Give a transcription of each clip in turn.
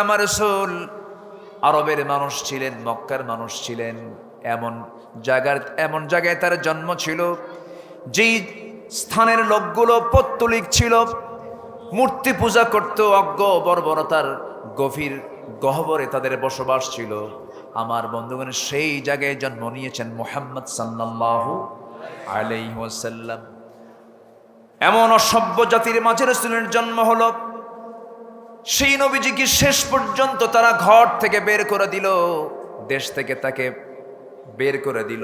আমার রাসূল আরবের মানুষ ছিলেন, মক্কার মানুষ ছিলেন। এমন জায়গায় তার জন্ম ছিল যেই স্থানের লোকগুলো পৌত্তলিক ছিল, মূর্তি পূজা করত, অজ্ঞ বর্বরতার গভীর গহ্বরে তাদের বসবাস ছিল। আমার বন্ধুগণ, সেই জায়গায় জন্ম নিয়েছেন মুহাম্মদ সাল্লাল্লাহু আলাইহি ওয়াসাল্লাম। এমন অসভ্য জাতির মাঝে রাসূলের জন্ম হলো, সেই নবীজিকে শেষ পর্যন্ত তারা ঘর থেকে বের করে দিল, দেশ থেকে তাকে বের করে দিল।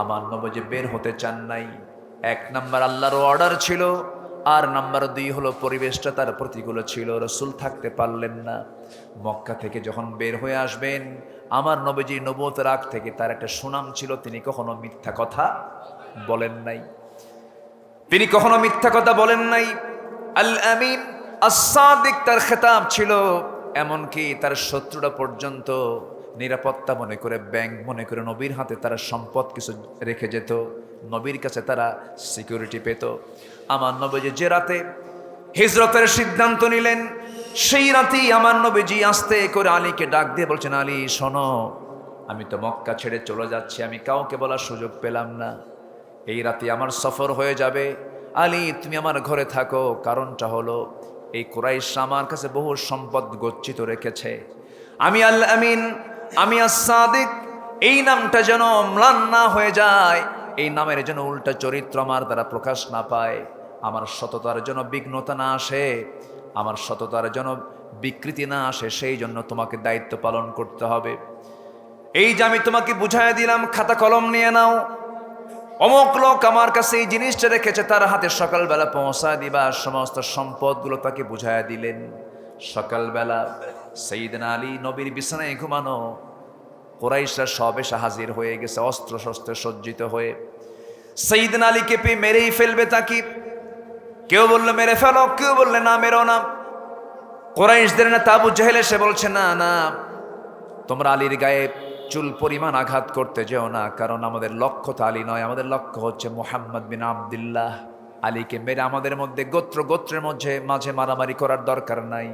আমার নবীজি বের হতে চান নাই। এক নাম্বার আল্লাহর অর্ডার ছিল, আর নাম্বার 2 হলো পরিবেশটা তার প্রতিকূল ছিল, রাসূল থাকতে পারলেন না। মক্কা থেকে যখন বের হয়ে আসবেন, আমার নবীজি নবুয়তের আগ থেকে তার একটা সুনাম ছিল, তিনি কখনো মিথ্যা কথা বলেন নাই। তিনি কখনো মিথ্যা কথা বলেন নাই। আল আমিন as-সাদিক তার খেতাব ছিল। এমনকি তার শত্রুরা পর্যন্ত নিরাপত্তা মনে করে, ব্যাংক মনে করে নবীর হাতে তারা সম্পদ কিছু রেখে যেত, নবীর কাছে তারা সিকিউরিটি পেত। আমার নবীজি যে রাতে হিজরতের সিদ্ধান্ত নিলেন, সেই রাতেই আমার নবীজি আস্তে করে আলীকে ডাক দিয়ে বলছেন, আলী শোনো, আমি তো মক্কা ছেড়ে চলে যাচ্ছি, আমি কাউকে বলার সুযোগ পেলাম না, এই রাতে আমার সফর হয়ে যাবে, আলী তুমি আমার ঘরে থাকো। কারণটা হলো, এই কুরাইশ আমার কাছে বহু সম্পদ গচ্ছিত রেখেছে। আমি আল আমিন, আমি as-সাদিক, এই নামটা যেন ম্লান না হয়ে যায়, এই নামের যেন উল্টা চরিত্র আমার দ্বারা প্রকাশ না পায়, আমার সততার যেন বিঘ্নতা না আসে, আমার সততার যেন বিকৃতি না আসে, সেই জন্য তোমাকে দায়িত্ব পালন করতে হবে। এই যে আমি তোমাকে বুঝাই দিলাম, খাতা কলম নিয়ে নাও, অমুক লোক আমার কাছে এই জিনিসটা রেখেছে, তার হাতে সকালবেলা পৌঁছায় দিবা। সমস্ত সম্পদগুলো তাকে বুঝাইয়া দিলেন। সকালবেলা সাইয়েদনা আলী নবীর বিছানায় ঘুমানো, কুরাইশরা সব এসে হাজির হয়ে গেছে অস্ত্র শস্ত্রে সজ্জিত হয়ে। সাইয়েদনা আলীকে পেয়ে মেরেই ফেলবে তাকে। কেউ বললো মেরে ফেলো, কেউ বললে না মেরো না। কুরাইশদের নেতা আবু জেহেল এসে বলছে, না না, তোমরা আলীর গায়ে চুল পরিমাণ আঘাত করতে যেও না, কারণ আমাদের লক্ষ্য তো আলী নয়, আমাদের লক্ষ্য হচ্ছে মুহাম্মদ বিন আব্দুল্লাহ। আলীকে মেরে আমাদের মধ্যে গোত্রের মাঝে মারামারি করার দরকার নাই,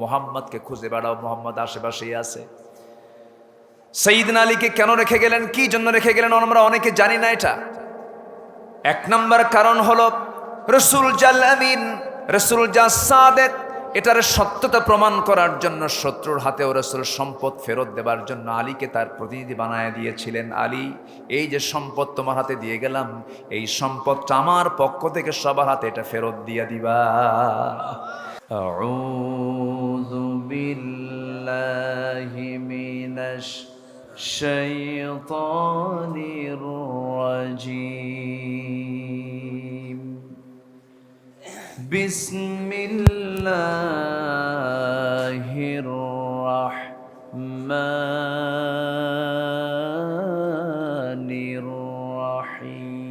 মুহাম্মদকে খুঁজে বেড়াও, মুহাম্মদ আশেপাশেই আছে। সাইয়েদনা আলীকে কেন রেখে গেলেন, কি জন্য রেখে গেলেন, আমরা অনেকে জানি না। এটা এক নাম্বার কারণ হলো, রাসূল জাল আমিন, রাসূল যা সাদেক, এটার সত্যতা প্রমাণ করার জন্য শত্রুর হাতেও রাসূল সম্পদ ফেরত দেবার জন্য আলীকে তার প্রতিনিধি বানায় দিয়েছিলেন। আলী, এই যে সম্পদ তোমার হাতে দিয়ে গেলাম, এই সম্পদটা আমার পক্ষ থেকে সবার হাতে এটা ফেরত দিয়ে দিবা। আউযু বিল্লাহি মিনাশ শাইতানির রাজীম। বিসমিল্লাহির রাহমানির রাহিম।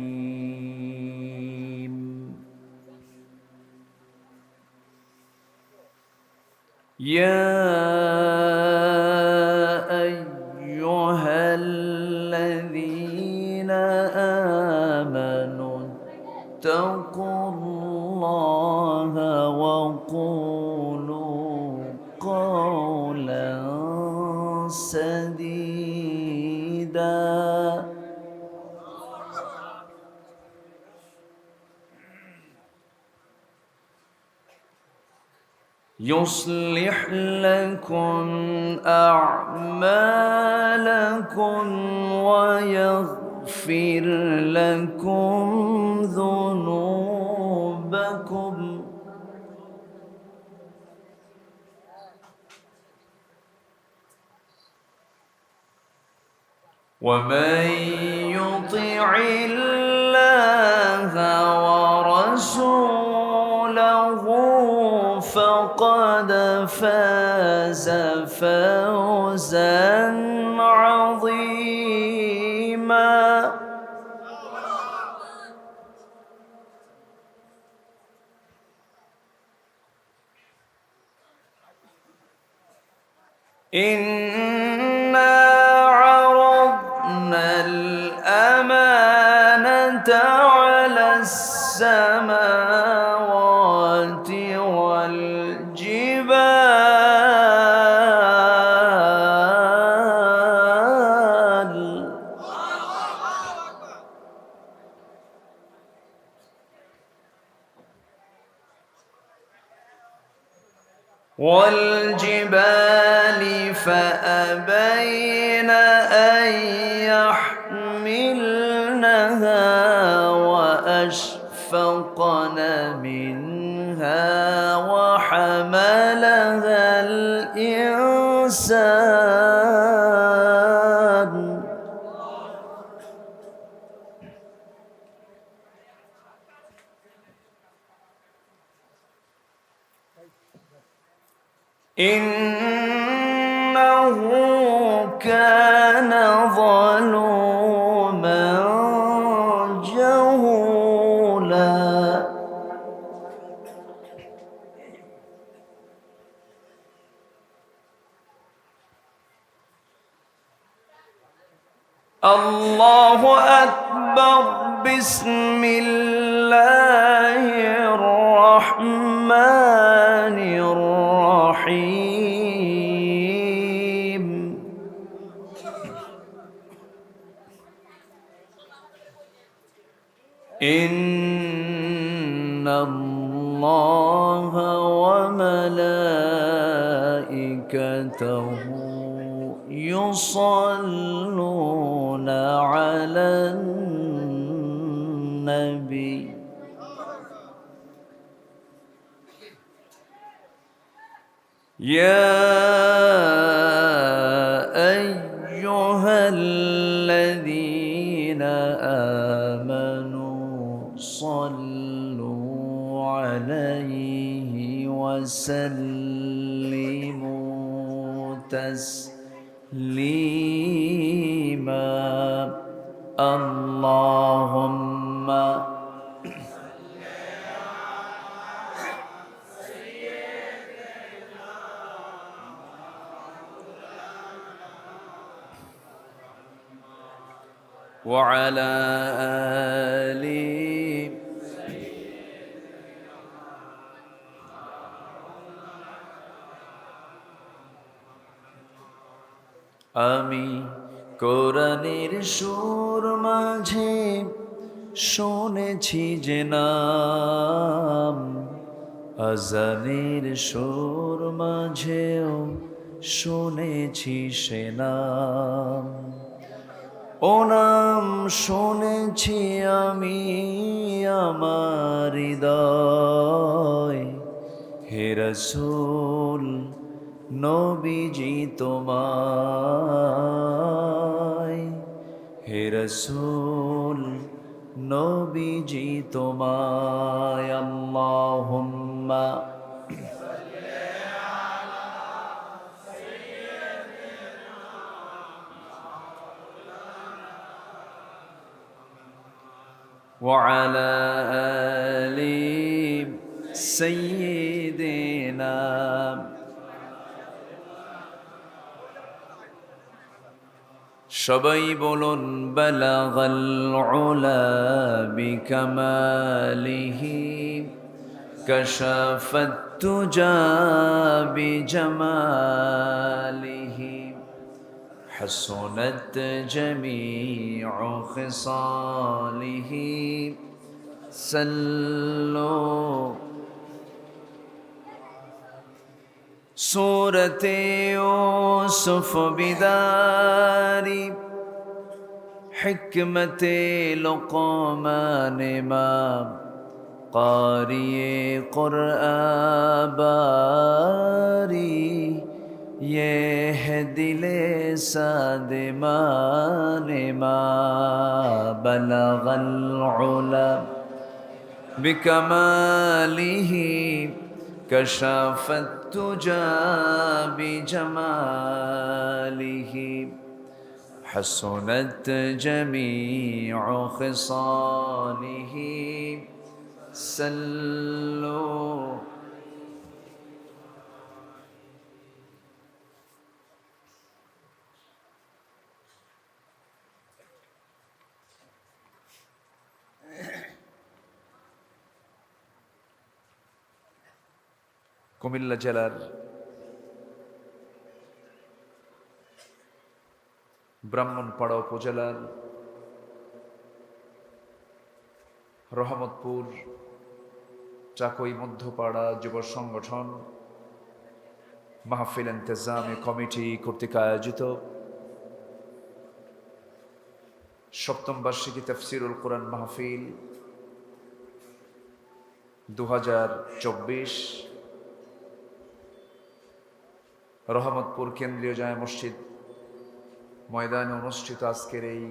ইয়া আইয়ুহাল্লাযীনা আমানু তাকুল্লাহা ওয়া কুলু কওলান সাদীদা। يصلح لكم أعمالكم ويغفر لكم ذنوبكم ومن يطع الله ورسوله فقد فاز فوزا عظيما. إنا عرضنا الأمانة على السماوات والجبال والجبال فأبين أن يحملنها وأشفقن منها وحملها الإنسان إنه كان ظلوما جهولا الله أكبر بسم الله الرحمن الرحيم إن الله وملائكته يصلون على النبي يا أيها الذين آمنوا صلوا عليه وسلموا تسليما اللهم وعلى آله আমি কোরআনের সুর মাঝে শুনেছি যে নাম আজানের সুর মাঝেও শুনেছি সে নাম ও নাম শুনেছি আমি আমার হৃদয় হে রাসূল নবীজি তোমায় হে রাসূল নবীজি তোমায় আল্লাহুম্মা وعلى آل سيدنا সবাই বলুন বালাগাল উলা বিকামালিহি কাশাফাত তুজা বিজামালিহি حسنت جميع خصاله صلوا سورة يوسف بداري حكمة لقمان امام قارئ قرآن باری یہ ہے دل سادمان ما بلغ العلا بکمالہ کشف التجا بجمالہ حسنت جميع خصاله صلوا কুমিল্লা জেলার ব্রাহ্মণপাড়া উপজেলার রহমতপুর চাকই মধ্যপাড়া যুব সংগঠন মাহফিল ইন্তেজামি কমিটি কর্তৃক আয়োজিত সপ্তম বার্ষিকী তাফসীরুল কোরআন মাহফিল 2024 রহমতপুর কেন্দ্রীয় জামে মসজিদ ময়দানে অনুষ্ঠিত আজকের এই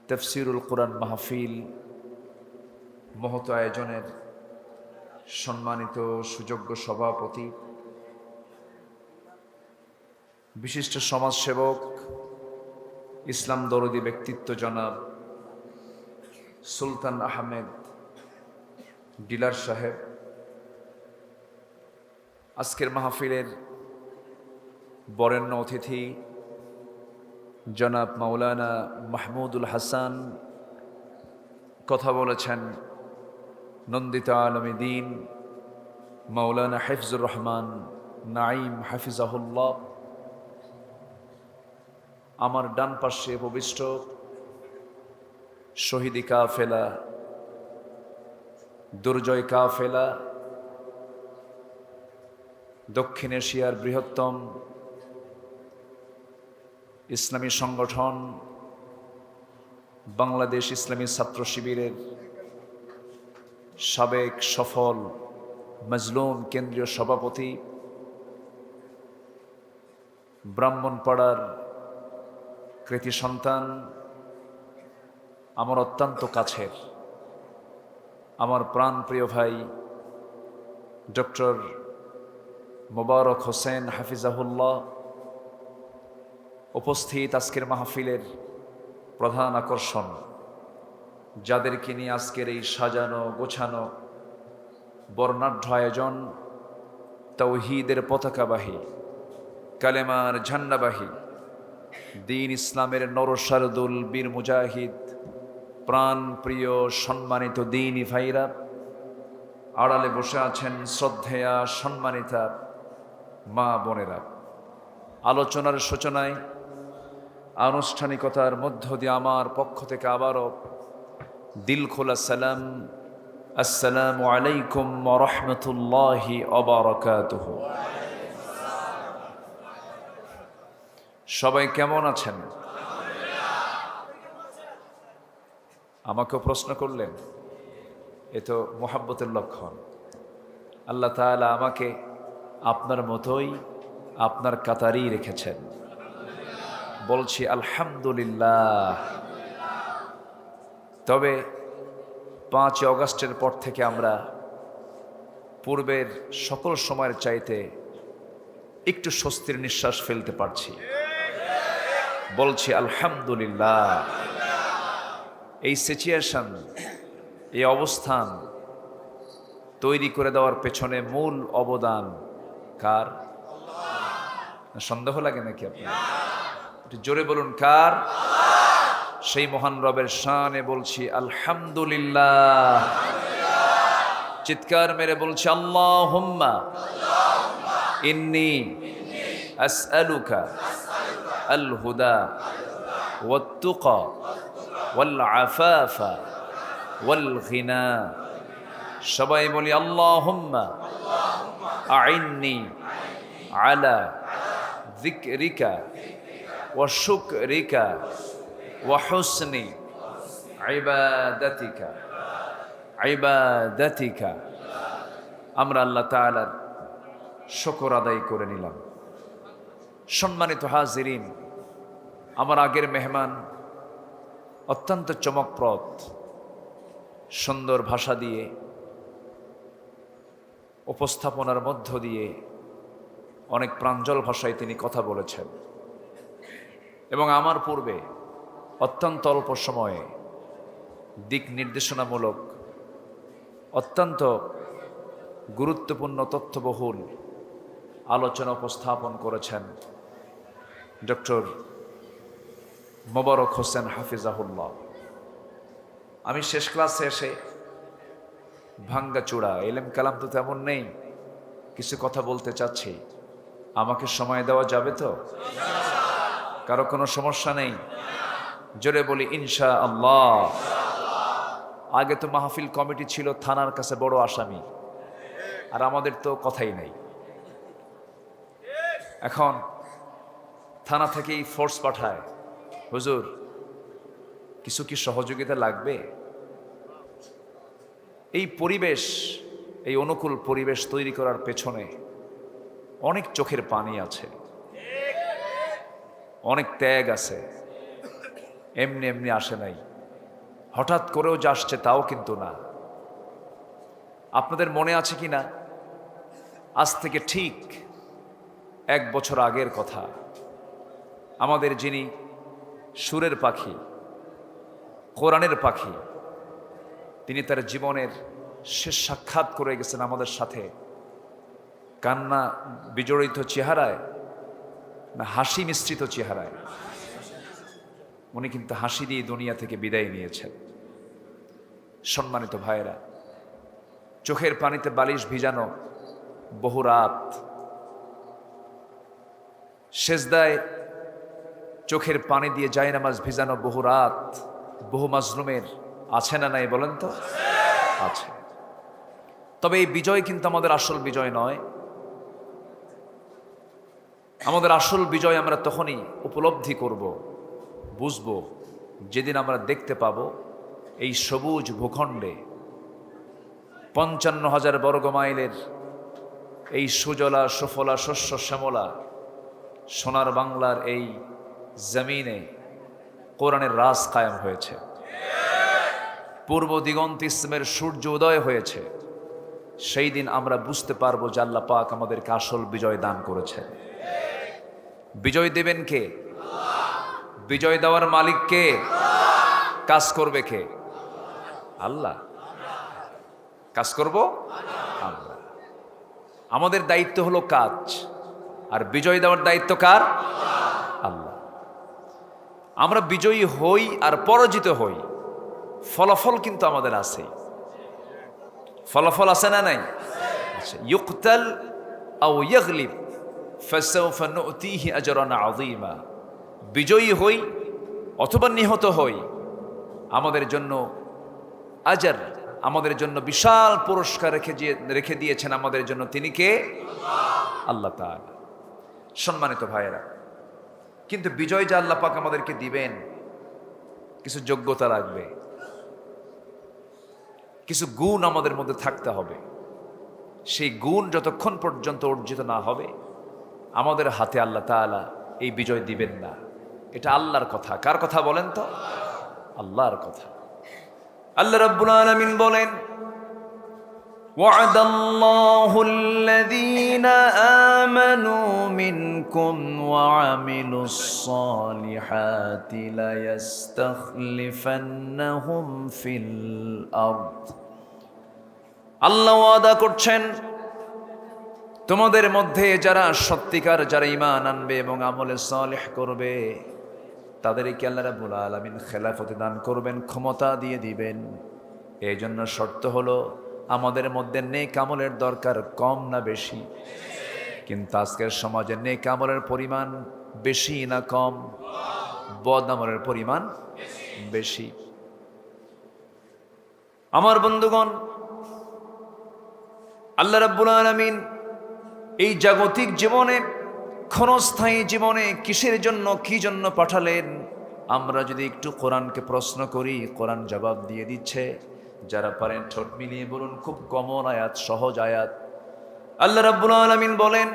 তাফসীরুল কোরআন মাহফিল মহৎ আয়োজনের সম্মানিত সুযোগ্য সভাপতি, বিশিষ্ট সমাজসেবক, ইসলাম দরদি ব্যক্তিত্ব জনাব সুলতান আহমেদ ডিলার সাহেব, আজকের মাহফিলের বরেণ্য অতিথি জনাব মাওলানা মাহমুদুল হাসান কথা বলেছেন, নন্দিত আলমী দিন মাওলানা হিফজুর রহমান নাঈম হাফিজাহুল্লাহ। আমার ডান পাশে উপবিষ্ট শহীদি কাফেলা, দুর্জয় কাফেলা, দক্ষিণ এশিয়ার বৃহত্তম ইসলামী সংগঠন বাংলাদেশ ইসলামী ছাত্র শিবিরের সাবেক সফল মজলুম কেন্দ্রীয় সভাপতি, ব্রাহ্মণপাড়ার কৃতি সন্তান, আমার অত্যন্ত কাছের, আমার প্রাণপ্রিয় ভাই ডক্টর মোবারক হোসেন হাফিজাহুল্লাহ, উপস্থিত আজকের মাহফিলের প্রধান আকর্ষণ, যাদেরকে নিয়ে আজকের এই সাজানো গোছানো বর্ণাঢ্য আয়োজন, তাওহীদের পতাকাবাহী, কালেমার ঝান্ডাবাহী, দ্বীন ইসলামের নরসারদুল বীর মুজাহিদ, প্রাণ প্রিয় সম্মানিত দ্বীনি ভাইরা, আড়ালে বসে আছেন শ্রদ্ধেয়া সম্মানিতা মা বোনেরা। আলোচনার সূচনায় আনুষ্ঠানিকতার মধ্য দিয়ে আমার পক্ষ থেকে আবারও দিল খোলা সালাম, আসসালামু আলাইকুম ওয়া রাহমাতুল্লাহি ওয়া বারাকাতুহু। সবাই কেমন আছেন? আমাকেও প্রশ্ন করলেন, এ তো মোহাব্বতের লক্ষণ। আল্লাহ তাআলা আমাকে আপনার মতোই আপনার কাতারেই রেখেছেন, বলছি আলহামদুলিল্লাহ। তবে 5 অগাস্টের পর থেকে আমরা পূর্বের সকল সময়ের চাইতে একটু স্বস্তির নিঃশ্বাস ফেলতে পারছি, বলছি আলহামদুলিল্লাহ। এই সিচুয়েশন, এই অবস্থান তৈরি করে দেওয়ার পেছনে মূল অবদান কার? সন্দেহ লাগে নাকি আপনার? একটু জোরে বলুন, কার? সেই মহান রবের শানে বলছি আলহামদুলিল্লাহ। চিৎকার মেরে বলছি আল্লাহুম্মা ইন্নী আসআলুকা আল হুদা ওয়াত তুকা ওয়াল আফাফা ওয়াল গিনা। সবাই বলি আল্লাহুম্মা আইন্নি আলা যিকরিকা ওয়া শুকরিকা ওয়া হুসনি ইবাদাতিকা ইবাদাতিকা। আমরা আল্লাহ তাআলার শুকর আদায় করে নিলাম। সম্মানিত হাজিরিন, আমার আগের মেহমান অত্যন্ত চমকপ্রদ সুন্দর ভাষা দিয়ে, উপস্থাপনার মধ্য দিয়ে অনেক প্রাঞ্জল ভাষায় তিনি কথা বলেছেন এবং আমার পূর্বে অত্যন্ত অল্প সময়ে দিক নির্দেশনামূলক অত্যন্ত গুরুত্বপূর্ণ তথ্যবহুল আলোচনা উপস্থাপন করেছেন ডক্টর মোবারক হোসেন হাফিজাহুল্লাহ। আমি শেষ ক্লাসে এসে ভাঙ্গাচূড়া, এলেম কালাম তো তেমন নেই, কিছু কথা বলতে চাচ্ছি। আমাকে সময় দেওয়া যাবে তো? কারো কোনো সমস্যা নেই? জোরে বলি ইনশা আল্লাহ। আগে তো মাহফিল কমিটি ছিল থানার কাছে বড় আসামি, আর আমাদের তো কথাই নাই। এখন থানা থেকেই ফোর্স পাঠায়, হুজুর কিছু কি সহযোগিতা লাগবে? এই পরিবেশ, এই অনুকূল পরিবেশ তৈরি করার পেছনে অনেক চোখের পানি আছে, অনেক ত্যাগ আছে। এমনি এমনি আসে নাই, হঠাৎ করেও যে আসছে তাও কিন্তু না। আপনাদের মনে আছে কি না, আজ থেকে ঠিক 1 বছর আগের কথা, আমাদের যিনি সুরের পাখি, কোরআনের পাখি, তিনি তার জীবনের শেষ সাক্ষাৎ করে গেছেন আমাদের সাথে। কান্না বিজড়িত চেহারায় না হাসি মিশ্রিত চেহারায়? উনি কিন্তু হাসি দিয়ে দুনিয়া থেকে বিদায় নিয়েছেন। সম্মানিত ভাইয়েরা, চোখের পানিতে বালিশ ভিজানো বহু রাত, সেজদায় চোখের পানি দিয়ে জায়নামাজ ভিজানো বহু রাত, বহু মাজলুমের আছে না নাই বলেন তো? আছে। তবে এই বিজয় কিন্তু আমাদের আসল বিজয় নয়। আমাদের আসল বিজয় আমরা তখনই উপলব্ধি করব, বুঝব, যেদিন আমরা দেখতে পাব এই সবুজ ভূখণ্ডে 55,000 বর্গ মাইলের এই সুজলা সুফলা শস্য শ্যামলা সোনার বাংলার এই জমিনে কোরআনের রাজ কায়েম হয়েছে, পূর্ব দিগন্ত ইসলামের সূর্য উদয় হয়েছে। সেই দিন আমরা বুঝতে পারবো যে আল্লাহ পাক আমাদেরকে আসল বিজয় দান করেছে। বিজয় দেবেন কে? বিজয় দেওয়ার মালিক কে? কাজ করবে কে? আল্লাহ। কাজ করব আমরা। আমাদের দায়িত্ব হলো কাজ, আর বিজয় দেওয়ার দায়িত্ব কার? আল্লাহ। আমরা বিজয়ী হই আর পরাজিত হই, ফলাফল কিন্তু আমাদের আছে। ফলাফল আছে না নাই? ইউকতাল আও ইয়াগলিব ফাসাউফা নুতিহি আজরান আযীমা। বিজয়ী হই অথবা নিহত হই, আমাদের জন্য আজর, আমাদের জন্য বিশাল পুরস্কার রেখে দিয়েছেন আমাদের জন্য। তিনি কে? আল্লাহ তাআলা। সম্মানিত ভাইয়েরা, কিন্তু বিজয় যে আল্লাহ পাক আমাদেরকে দিবেন, কিছু যোগ্যতা লাগবে, কিছু গুণ আমাদের মধ্যে থাকতে হবে। সেই গুণ যতক্ষণ পর্যন্ত অর্জিত না হবে, আমাদের হাতে আল্লাহ তাআলা এই বিজয় দিবেন না। এটা আল্লাহর কথা। কার কথা বলেন তো? আল্লাহর কথা। আল্লাহ রাব্বুল আলামিন বলেন, وعد الله الذين آمنوا منكم وعملوا الصالحات ليستخلفنهم في الأرض। আল্লাহ ওয়াদা করছেন, তোমাদের মধ্যে যারা সত্যিকার, যারা ঈমান আনবে এবং আমলে সালেহ করবে, তাদেরকে আল্লাহ রাব্বুল আলামিন খেলাফত দান করবেন, ক্ষমতা দিয়ে দিবেন। এই জন্য শর্ত হলো আমাদের মধ্যে নেক আমলের দরকার কম না বেশি? কিন্তু আজকের সমাজে নেক আমলের পরিমাণ বেশি না কম? বদ আমলের পরিমাণ বেশি। আমার বন্ধুগণ, আল্লাহ রাব্বুল আলামিন এই জাগতিক জীবনে, ক্ষণস্থায়ী জীবনে কিসের জন্য, কি জন্য পাঠালেন? আমরা যদি একটু কোরআনকে প্রশ্ন করি, কোরআন জবাব দিয়ে দিচ্ছে। যারা পারেন ঠোঁট মিলিয়ে বলুন, খুব কমন আয়াত, সহজ আয়াত। আল্লাহ রাব্বুল আলামিন বলেন,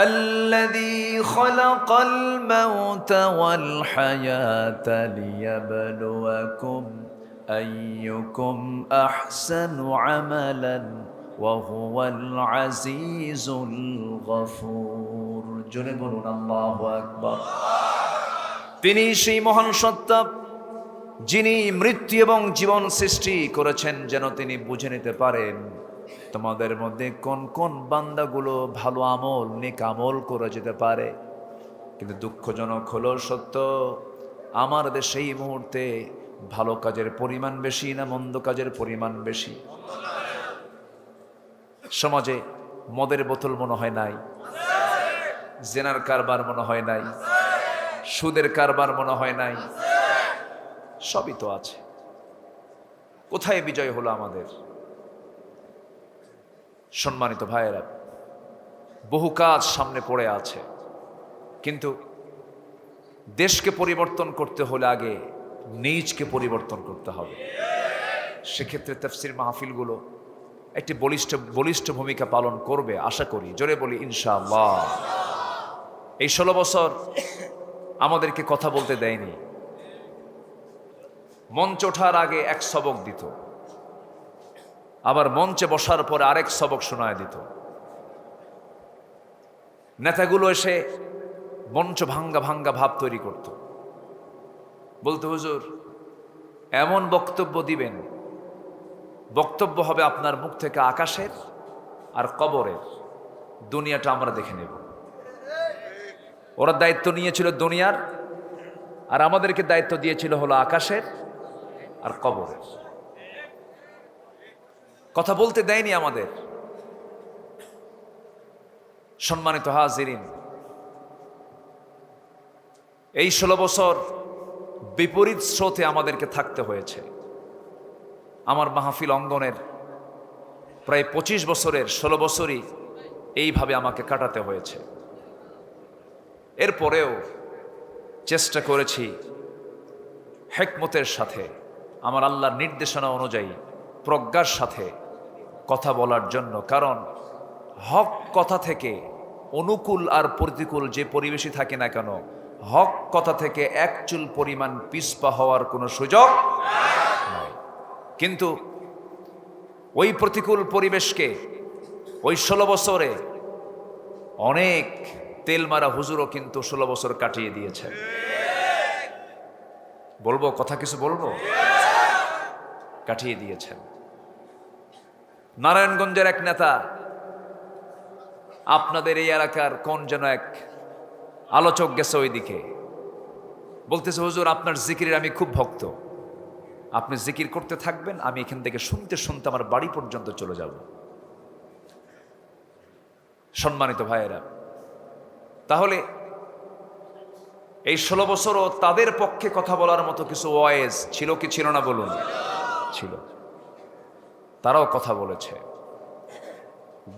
আল্লাযী খালাকাল মাউতা ওয়াল হায়াতা লিয়াবলুয়াকুম আইয়ুকুম আহসানু আমালান ওয়া হুয়াল আজিজুল গফুর। জোরে বলুন আল্লাহু আকবার। তিনি সেই মহান সত্তা, যিনি মৃত্যু এবং জীবন সৃষ্টি করেছেন যেন তিনি বুঝে নিতে পারেন তোমাদের মধ্যে কোন কোন বান্দাগুলো ভালো আমল, নেক আমল করে যেতে পারে। কিন্তু দুঃখজনক হলো সত্য, আমার দেশে এই মুহূর্তে ভালো কাজের পরিমাণ বেশি না মন্দ কাজের পরিমাণ বেশি? সমাজে মদের বোতল মনে হয় নাই, জেনার কারবার মনে হয় নাই, সুদের কারবার মনে হয় নাই, সবই তো আছে। কোথায় বিজয় হলো আমাদের? সম্মানিত ভাইয়েরা, বহু কাজ সামনে পড়ে আছে। কিন্তু দেশকে পরিবর্তন করতে হলে আগে নিজকে পরিবর্তন করতে হবে। সেক্ষেত্রে তাফসীর মাহফিলগুলো একটি বলিষ্ঠ ভূমিকা পালন করবে আশা করি। জোরে বলি ইনশাআল্লাহ। এই 16 বছর আমাদেরকে কথা বলতে দেয়নি। মঞ্চ ওঠার আগে এক সবক দিত, আবার মঞ্চে বসার পরে আরেক সবক শোনায় দিত। নেতাগুলো এসে মঞ্চ ভাঙ্গা ভাঙ্গা ভাব তৈরি করত, বলতো হুজুর এমন বক্তব্য দিবেন, বক্তব্য হবে আপনার মুখ থেকে আকাশের আর কবরের, দুনিয়াটা আমরা দেখে নেব। ওরা দায়িত্ব নিয়েছিল দুনিয়ার, আর আমাদেরকে দায়িত্ব দিয়েছিল হলো আকাশের আর কবরের। কথা বলতে দেয়নি আমাদের। সম্মানিত হাজিরিন, এই 16 বছর বিপরীত স্রোতে আমাদেরকে থাকতে হয়েছে। আমার মাহফিল অঙ্গনের প্রায় 25 বছরের 16 বছরই এইভাবে আমাকে কাটাতে হয়েছে। এরপরেও চেষ্টা করেছি হিকমতের সাথে, আমার আল্লাহর নির্দেশনা অনুযায়ী প্রজ্ঞার সাথে কথা বলার জন্য। কারণ হক কথা থেকে অনুকূল আর প্রতিকূল যে পরিবেশই থাকে না কেন, হক কথা থেকে এক চুল পরিমাণ পিছপা হওয়ার কোনো সুযোগ নাই। কিন্তু ওই প্রতিকূল পরিবেশকে ওই 16 বছরে অনেক তেল মারা হুজুরও কিন্তু 16 বছর কাটিয়ে দিয়েছেন। বলবো কথা কিছু বলবো, কাটিয়ে দিয়েছেন। নারায়ণগঞ্জের এক নেতা আপনাদের এই এলাকার কোন যেন এক আলোচক গেছে ওইদিকে, বলতেছে হুজুর আপনার জিকিরের আমি খুব ভক্ত, আপনি জিকির করতে থাকবেন, আমি এখান থেকে শুনতে শুনতে আমার বাড়ি পর্যন্ত চলে যাব। সম্মানিত ভাইয়েরা, তাহলে এই 16 বছরও তাদের পক্ষে কথা বলার মতো কিছু ওয়াইজ ছিল কি ছিল না বলুন? ছিল। তারাও কথা বলেছে।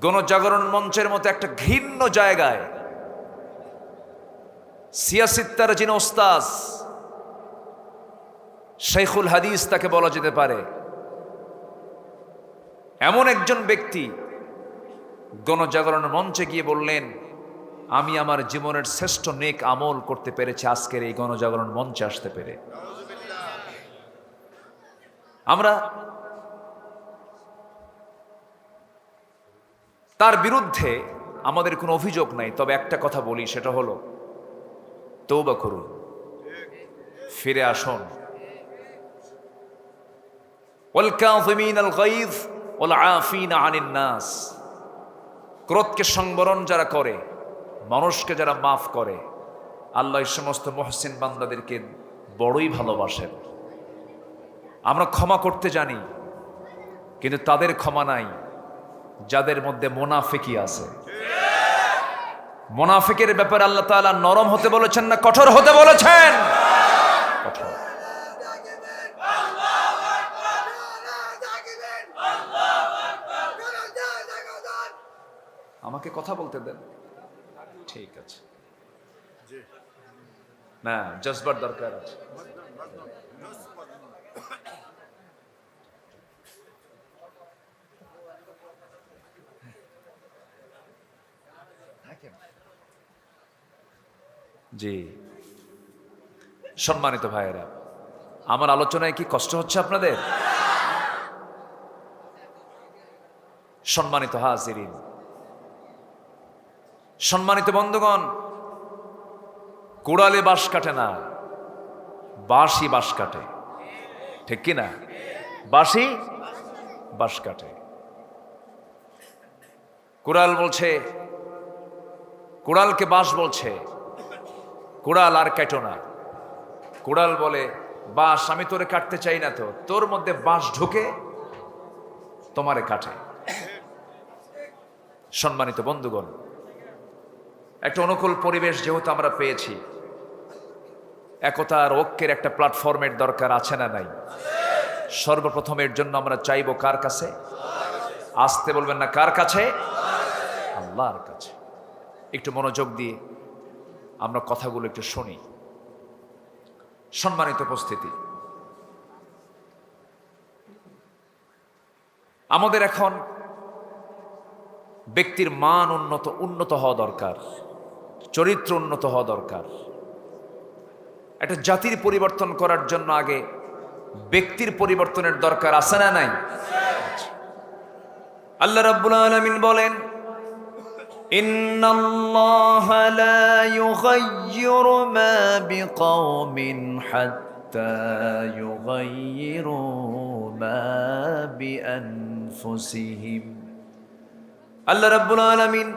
গণজাগরণ মঞ্চের মতো একটা ঘৃণ্য জায়গায় সিয়াসিত্তার যিনি ওস্তাজ, শেখুল হাদিস তাকে বলা যেতে পারে, এমন একজন ব্যক্তি গণজাগরণ মঞ্চে গিয়ে বললেন, আমি আমার জীবনের শ্রেষ্ঠ নেক আমল করতে পেরেছি আজকের এই গণজাগরণ মঞ্চে আসতে পেরে। আমরা তার বিরুদ্ধে আমাদের কোনো অভিযোগ নাই, তবে একটা কথা বলি, সেটা হলো তওবা করুন, ফিরে আসুন। ওয়াল কাযিমিনাল গায়য ওয়াল আফিনা আনিন নাস। ক্রোধকে সংবরণ যারা করে, মানুষকে যারা মাফ করে, আল্লাহ এই সমস্ত মুহসিন বান্দাদেরকে বড়ই ভালোবাসেন। আমরা ক্ষমা করতে জানি, কিন্তু তাদের ক্ষমা নাই যাদের মধ্যে মুনাফিকি আছে। মুনাফিকের ব্যাপারে আল্লাহ তাআলা নরম হতে বলেছেন না কঠোর হতে বলেছেন? কঠোর। আমাকে কথা বলতে দেন, ঠিক আছে? না, জজবার দরকার আছে। জি, সম্মানিত ভাইয়েরা, আমার আলোচনায় কি কষ্ট হচ্ছে আপনাদের? সম্মানিত হাজিরিন, সম্মানিত বন্ধুগণ, কুড়ালে বাঁশ কাটে না, বাঁশই বাঁশ কাটে, ঠিক কি না? বাঁশই বাঁশ কাটে। কুড়াল বলছে, কুড়ালকে বাঁশ বলছে, কুড়াল আর কাটো না। কুড়াল বলে, বাঁশ আমি তোরে কাটতে চাই না, তো তোর মধ্যে বাঁশ ঢুকে তোমারে কাটে। সম্মানিত বন্ধুগণ, একটা অনুকূল পরিবেশ যেহেতু আমরা পেয়েছি, একতা আর ঐক্যের একটা প্ল্যাটফর্মের দরকার আছে না নাই? সর্বপ্রথমের জন্য আমরা চাইবো কার কাছে? আসতে বলবেন না, কার কাছে? আল্লাহর কাছে। একটু মনোযোগ দিয়ে আমরা কথাগুলো একটু শুনি। সম্মানিত উপস্থিতি, আমাদের এখন ব্যক্তির মান উন্নত হওয়া দরকার, চরিত্র উন্নত হওয়া দরকার। একটা জাতির পরিবর্তন করার জন্য আগে ব্যক্তির পরিবর্তনের দরকার আছে না নাই? আল্লাহ রাব্বুল আলামিন বলেন, ইন্নাল্লাহা লা ইউগাইয়িরু মা বিকাওমিন হাত্তা ইউগাইয়িরু মা বিআনফুসিহিম। আল্লাহ রাব্বুল আলামিন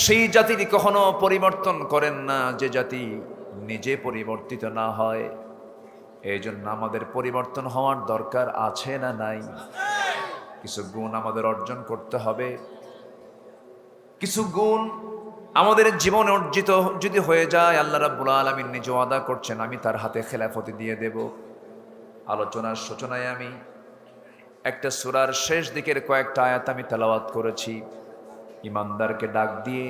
সেই জাতির কখনো পরিবর্তন করেন না যে জাতি নিজে পরিবর্তিত না হয়। এই জন্য আমাদের পরিবর্তন হওয়ার দরকার আছে না নাই? কিছু গুণ আমাদের অর্জন করতে হবে। কিছু গুণ আমাদের জীবনে অর্জিত যদি হয়ে যায়, আল্লাহ রাব্বুল আলামিন নিজে ওয়াদা করছেন, আমি তার হাতে খেলাফতি দিয়ে দেব। আলোচনার সূচনায় আমি একটা সূরার শেষ দিকের কয়েকটা আয়াত আমি তেলাওয়াত করেছি। ইমানদারকে ডাক দিয়ে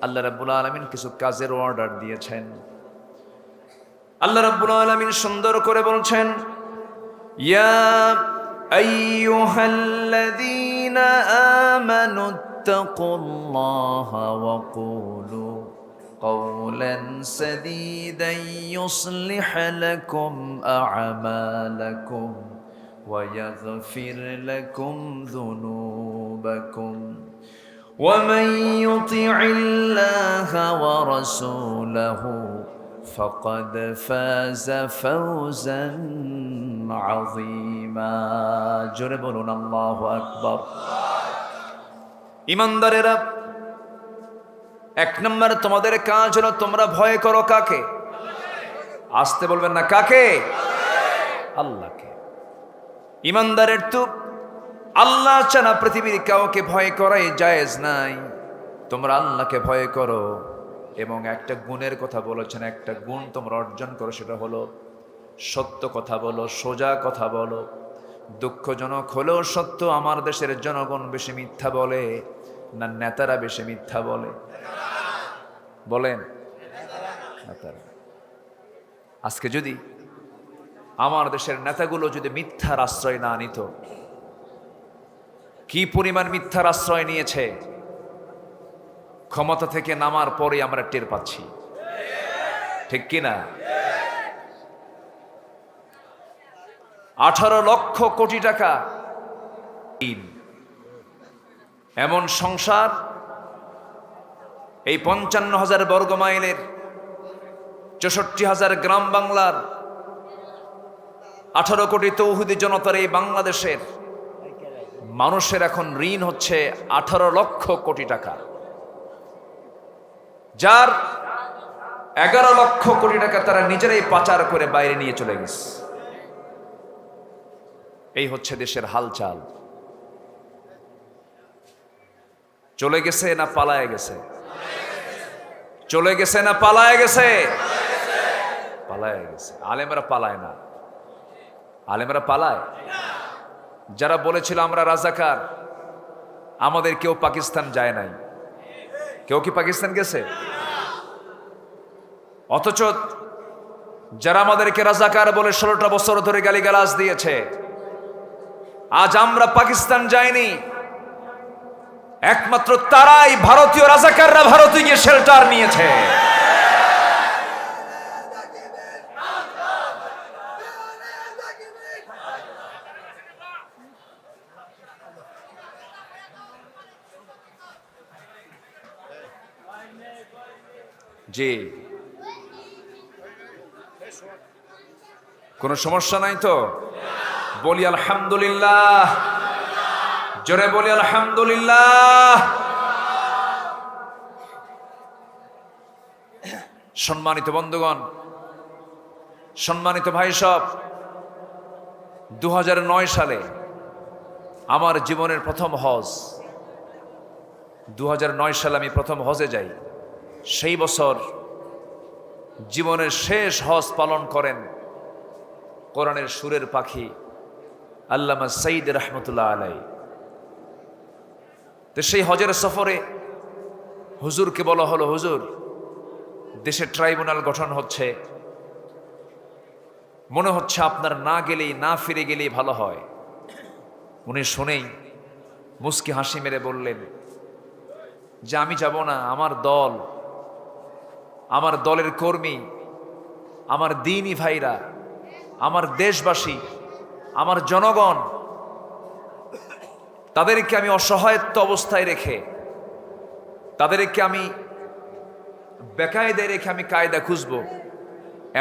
আল্লাহ রাব্বুল আলামিন কিছু কাজের অর্ডার দিয়েছেন। আল্লাহ রাব্বুল আলামিন সুন্দর করে বলছেন, ইয়া আইয়ুহাল্লাযীনা আমানু তাকুল্লাহা ওয়া কুলু قولا سديدا يصلح لكم أعمالكم ويغفر لكم ذنوبكم ومن يطع الله ورسوله فقد فاز فوزا عظيما। জোরে বলুন আল্লাহু আকবার। ঈমানদারেরা, এক নম্বর তোমাদের কাজ হলো তোমরা ভয় করো কাকে? আসতে বলবেন না, কাকে? আল্লাহকে। ঈমানদারের তো আল্লাহ ছাড়া পৃথিবীর কাউকে ভয় করাই জায়েজ নাই। তোমরা আল্লাহকে ভয় করো এবং একটা গুণের কথা বলেছেন, একটা গুণ তোমরা অর্জন করো, সেটা হলো সত্য কথা বলো, সোজা কথা বলো। দুঃখজনক হলেও সত্য, আমার দেশের জনগণ বেশি মিথ্যা বলে না নেতারা বেশি মিথ্যা বলে? বলেন নেতারা। আজকে যদি আমার দেশের নেতাগুলো যদি মিথ্যার আশ্রয় না নিত, কি পরিমাণ মিথ্যার আশ্রয় নিয়েছে ক্ষমতা থেকে নামার পরে আমরা টের পাচ্ছি, ঠিক কিনা? 18 লক্ষ কোটি টাকা এমন সংসার, এই 55,000 বর্গ মাইলের 64,000 গ্রাম বাংলার 18 কোটি তৌহিদি জনতার এই বাংলাদেশের মানুষের এখন ঋণ হচ্ছে 18 লক্ষ কোটি টাকা, যার 11 লক্ষ কোটি টাকা তারা নিজেরাই পাচার করে বাইরে নিয়ে চলে গেছে। এই হচ্ছে দেশের হালচাল। চলে গেছে না পালায় গেছে? চলে গেছে না পালায় গেছে? পালায় গেছে। আলেমরা পালায় না, আলেমরা পালায়। যারা বলেছিল আমরা রাজাকার, আমাদের কেউ পাকিস্তান যায় নাই। কেউ কি পাকিস্তান গেছে? অথচ যারা আমাদেরকে রাজাকার বলে 16টা বছর ধরে গালিগালাজ দিয়েছে, আজ আমরা পাকিস্তান যাইনি। একমাত্র তারাই, ভারতীয় রাজাকাররা ভারতে গিয়ে শেল্টার নিয়েছে। জি, কোনো সমস্যা নাই তো? বলি আলহামদুলিল্লাহ, জোরে বলি আলহামদুলিল্লাহ। সম্মানিত বন্ধুগণ, সম্মানিত ভাই সব, 2009 সালে আমার জীবনের প্রথম হজ, 2009 সালে আমি প্রথম হজে যাই। সেই বছর জীবনের শেষ হজ পালন করেন কোরআনের সুরের পাখি আল্লামা সাইদ রহমতুল্লাহ আলাই। তো সেই হজের সফরে হুজুরকে বলা হলো, হুজুর দেশে ট্রাইব্যুনাল গঠন হচ্ছে, মনে হচ্ছে আপনার না গেলেই, না ফিরে গেলেই ভালো হয়। উনি শুনেই মুস্কি হাসি মেরে বললেন যে আমি যাব না, আমার দল, আমার দলের কর্মী, আমার দ্বীনি ভাইরা, আমার দেশবাসী, আমার জনগণ, তাদেরকে আমি অসহায়ত্ব অবস্থায় রেখে, তাদেরকে আমি বেকায়দায় রেখে আমি কায়দা খুঁজব,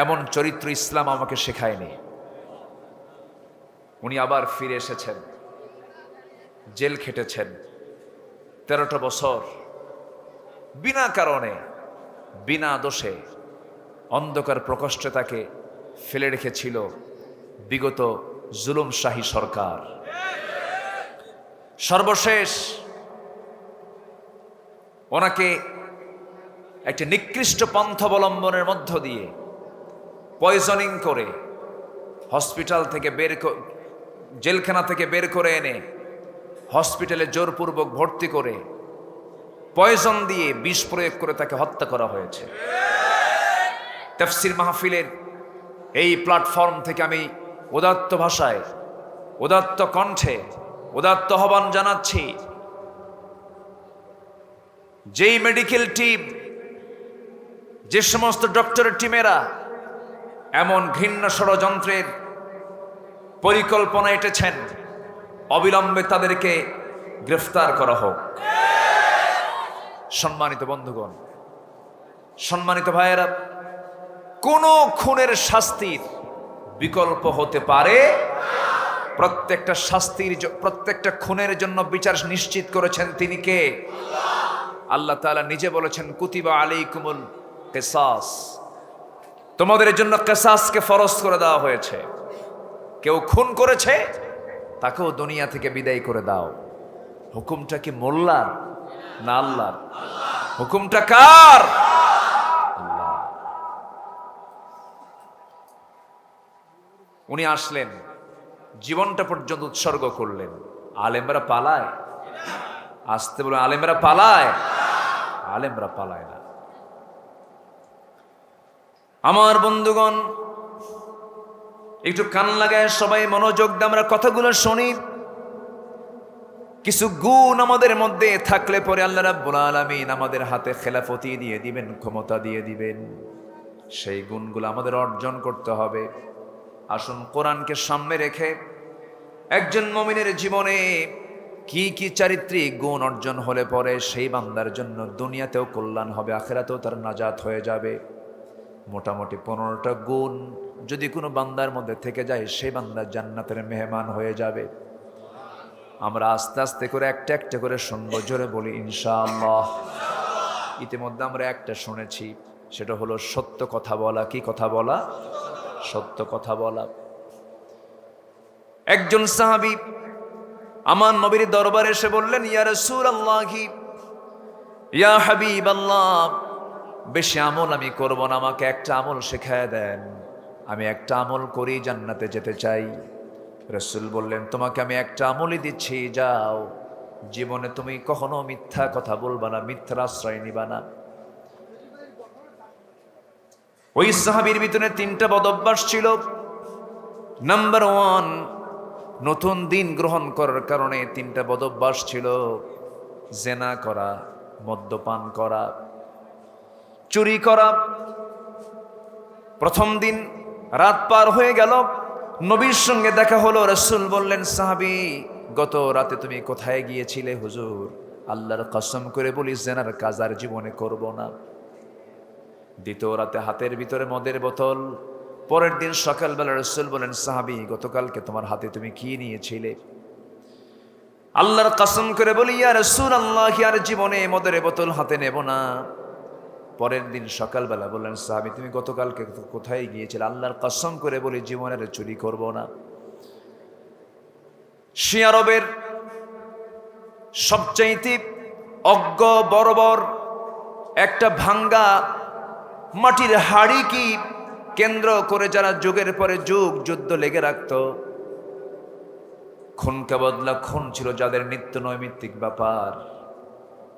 এমন চরিত্র ইসলাম আমাকে শেখায়নি। উনি আবার ফিরে এসেছেন, জেল খেটেছেন 13টা বছর, বিনা কারণে, বিনা দোষে অন্ধকার প্রকোষ্ঠে তাকে ফেলে রেখেছিল বিগত জুলুমশাহী সরকার। সর্বশেষ ওনাকে একটি নিকৃষ্ট পন্থা অবলম্বনের মধ্য দিয়ে পয়জনিং করে হসপিটাল থেকে জেলখানা থেকে বের করে এনে হসপিটালে জোরপূর্বক ভর্তি করে পয়জন দিয়ে বিষ প্রয়োগ করে তাকে হত্যা করা হয়েছে। তাফসীর মাহফিলের এই প্ল্যাটফর্ম থেকে আমি উদাত্ত ভাষায়, উদাত্ত কণ্ঠে, উদাত্ত আহ্বান জানাচ্ছি, যেই মেডিকেল টিম, যে সমস্ত ডক্টরের টিমেরা এমন ঘৃণ্য ষড়যন্ত্রের পরিকল্পনা এঁটেছেন, অবিলম্বে তাদেরকে গ্রেফতার করা হোক। সম্মানিত বন্ধুগণ, সম্মানিত ভাইয়েরা, কোন খুনের শাস্তির বিকল্প হতে পারে? প্রত্যেকটা খুনের জন্য বিচার নিশ্চিত করেছেন তিনি কে? আল্লাহ তাআলা নিজে বলেছেন, কুতিবা আলাইকুমুল কিসাস, তোমাদের জন্য কিসাসকে ফরজ করে দেওয়া হয়েছে। কেউ খুন করেছে তাকেও দুনিয়া থেকে বিদায় করে দাও। হুকুমটা কি মোল্লার না আল্লাহর? হুকুমটা কার? আল্লাহ। উনি আসলেন, জীবনটা পর্যন্ত উৎসর্গ করলেন। আলেমরা পালায়? আসতে বলে আলেমরা পালায়? আলেমরা পালায় না। আমার বন্ধুগণ, একটু কান লাগায় সবাই মনোযোগ দিয়ে আমরা কথাগুলো শুনি। কিছু গুণ আমাদের মধ্যে থাকলে পরে আল্লাহ রাব্বুল আলামিন আমাদের হাতে খেলাফতি দিয়ে দিবেন, ক্ষমতা দিয়ে দিবেন। সেই গুণগুলো আমাদের অর্জন করতে হবে। আসুন কোরআনকে সামনে রেখে একজন মুমিনের জীবনে কি কি চারিত্রিক গুণ অর্জন হলে পরে সেই বান্দার জন্য দুনিয়াতেও কল্যাণ হবে, আখিরাতেও তার নাজাত হয়ে যাবে। মোটামুটি 15টা গুণ যদি কোনো বান্দার মধ্যে থেকে যায়, সেই বান্দা জান্নাতের মেহমান হয়ে যাবে। আমরা আস্তে আস্তে করে একটা একটা করে শুনবো, জোরে বলি ইনশাআল্লাহ। ইতিমধ্যে আমরা একটা শুনেছি, সেটা হলো সত্য কথা বলা। কি কথা বলা? সত্য কথা বলা। একজন সাহাবী আমার নবীর দরবারে এসে বললেন, ইয়া রাসূলুল্লাহি, ইয়া হাবিবাল্লাহ, বেশি আমল আমি করব না, আমাকে একটা আমল শেখায় দেন। আমি একটা আমল করি জান্নাতে যেতে চাই। রাসূল বললেন, তোমাকে আমি একটা আমলই দিচ্ছি, যাও, জীবনে তুমি কখনো মিথ্যা কথা বলবা না, মিথ্যার আশ্রয় নিবা না। ওই সাহাবীর ভিতরে 3টা বদঅভ্যাস ছিল। নাম্বার 1, নতুন দিন গ্রহণ করার কারণে 3টা বদঅভ্যাস ছিল: জেনা করা, মদ্যপান করা, চুরি করা। প্রথম দিন রাত পার হয়ে গেল, নবীর সঙ্গে দেখা হলো। রাসূল বললেন, সাহাবী, গত রাতে তুমি কোথায় গিয়েছিলে? হুজুর, আল্লাহর কসম করে বলি, জেনার কাজ আর জীবনে করব না। দ্বিতীয় রাতে হাতের ভিতরে মদের বোতল। পরের দিন সকালবেলা রাসূল বলেন, সাহাবী, গতকালকে তোমার হাতে তুমি কি নিয়েছিলে? আল্লাহর কসম করে বলি, ইয়া রাসূলুল্লাহ, আর জীবনে মদের বোতল হাতে নেব না। পরের দিন সকালবেলা বললেন, সাহাবী, তুমি গতকালকে কোথায় গিয়েছিলে? আল্লাহর কসম করে বলি, জীবনের চুরি করব না। শিয়া আরবের সবচাইতে অজ্ঞ বর্বর একটা ভাঙ্গা মাটির হাড়ি কি কেন্দ্র করে যারা যুগের পরে যুগ যুদ্ধ লেগে রাখত। খুনকে বদলা খুন ছিল যাদের নিত্য নৈমিত্তিক ব্যাপার।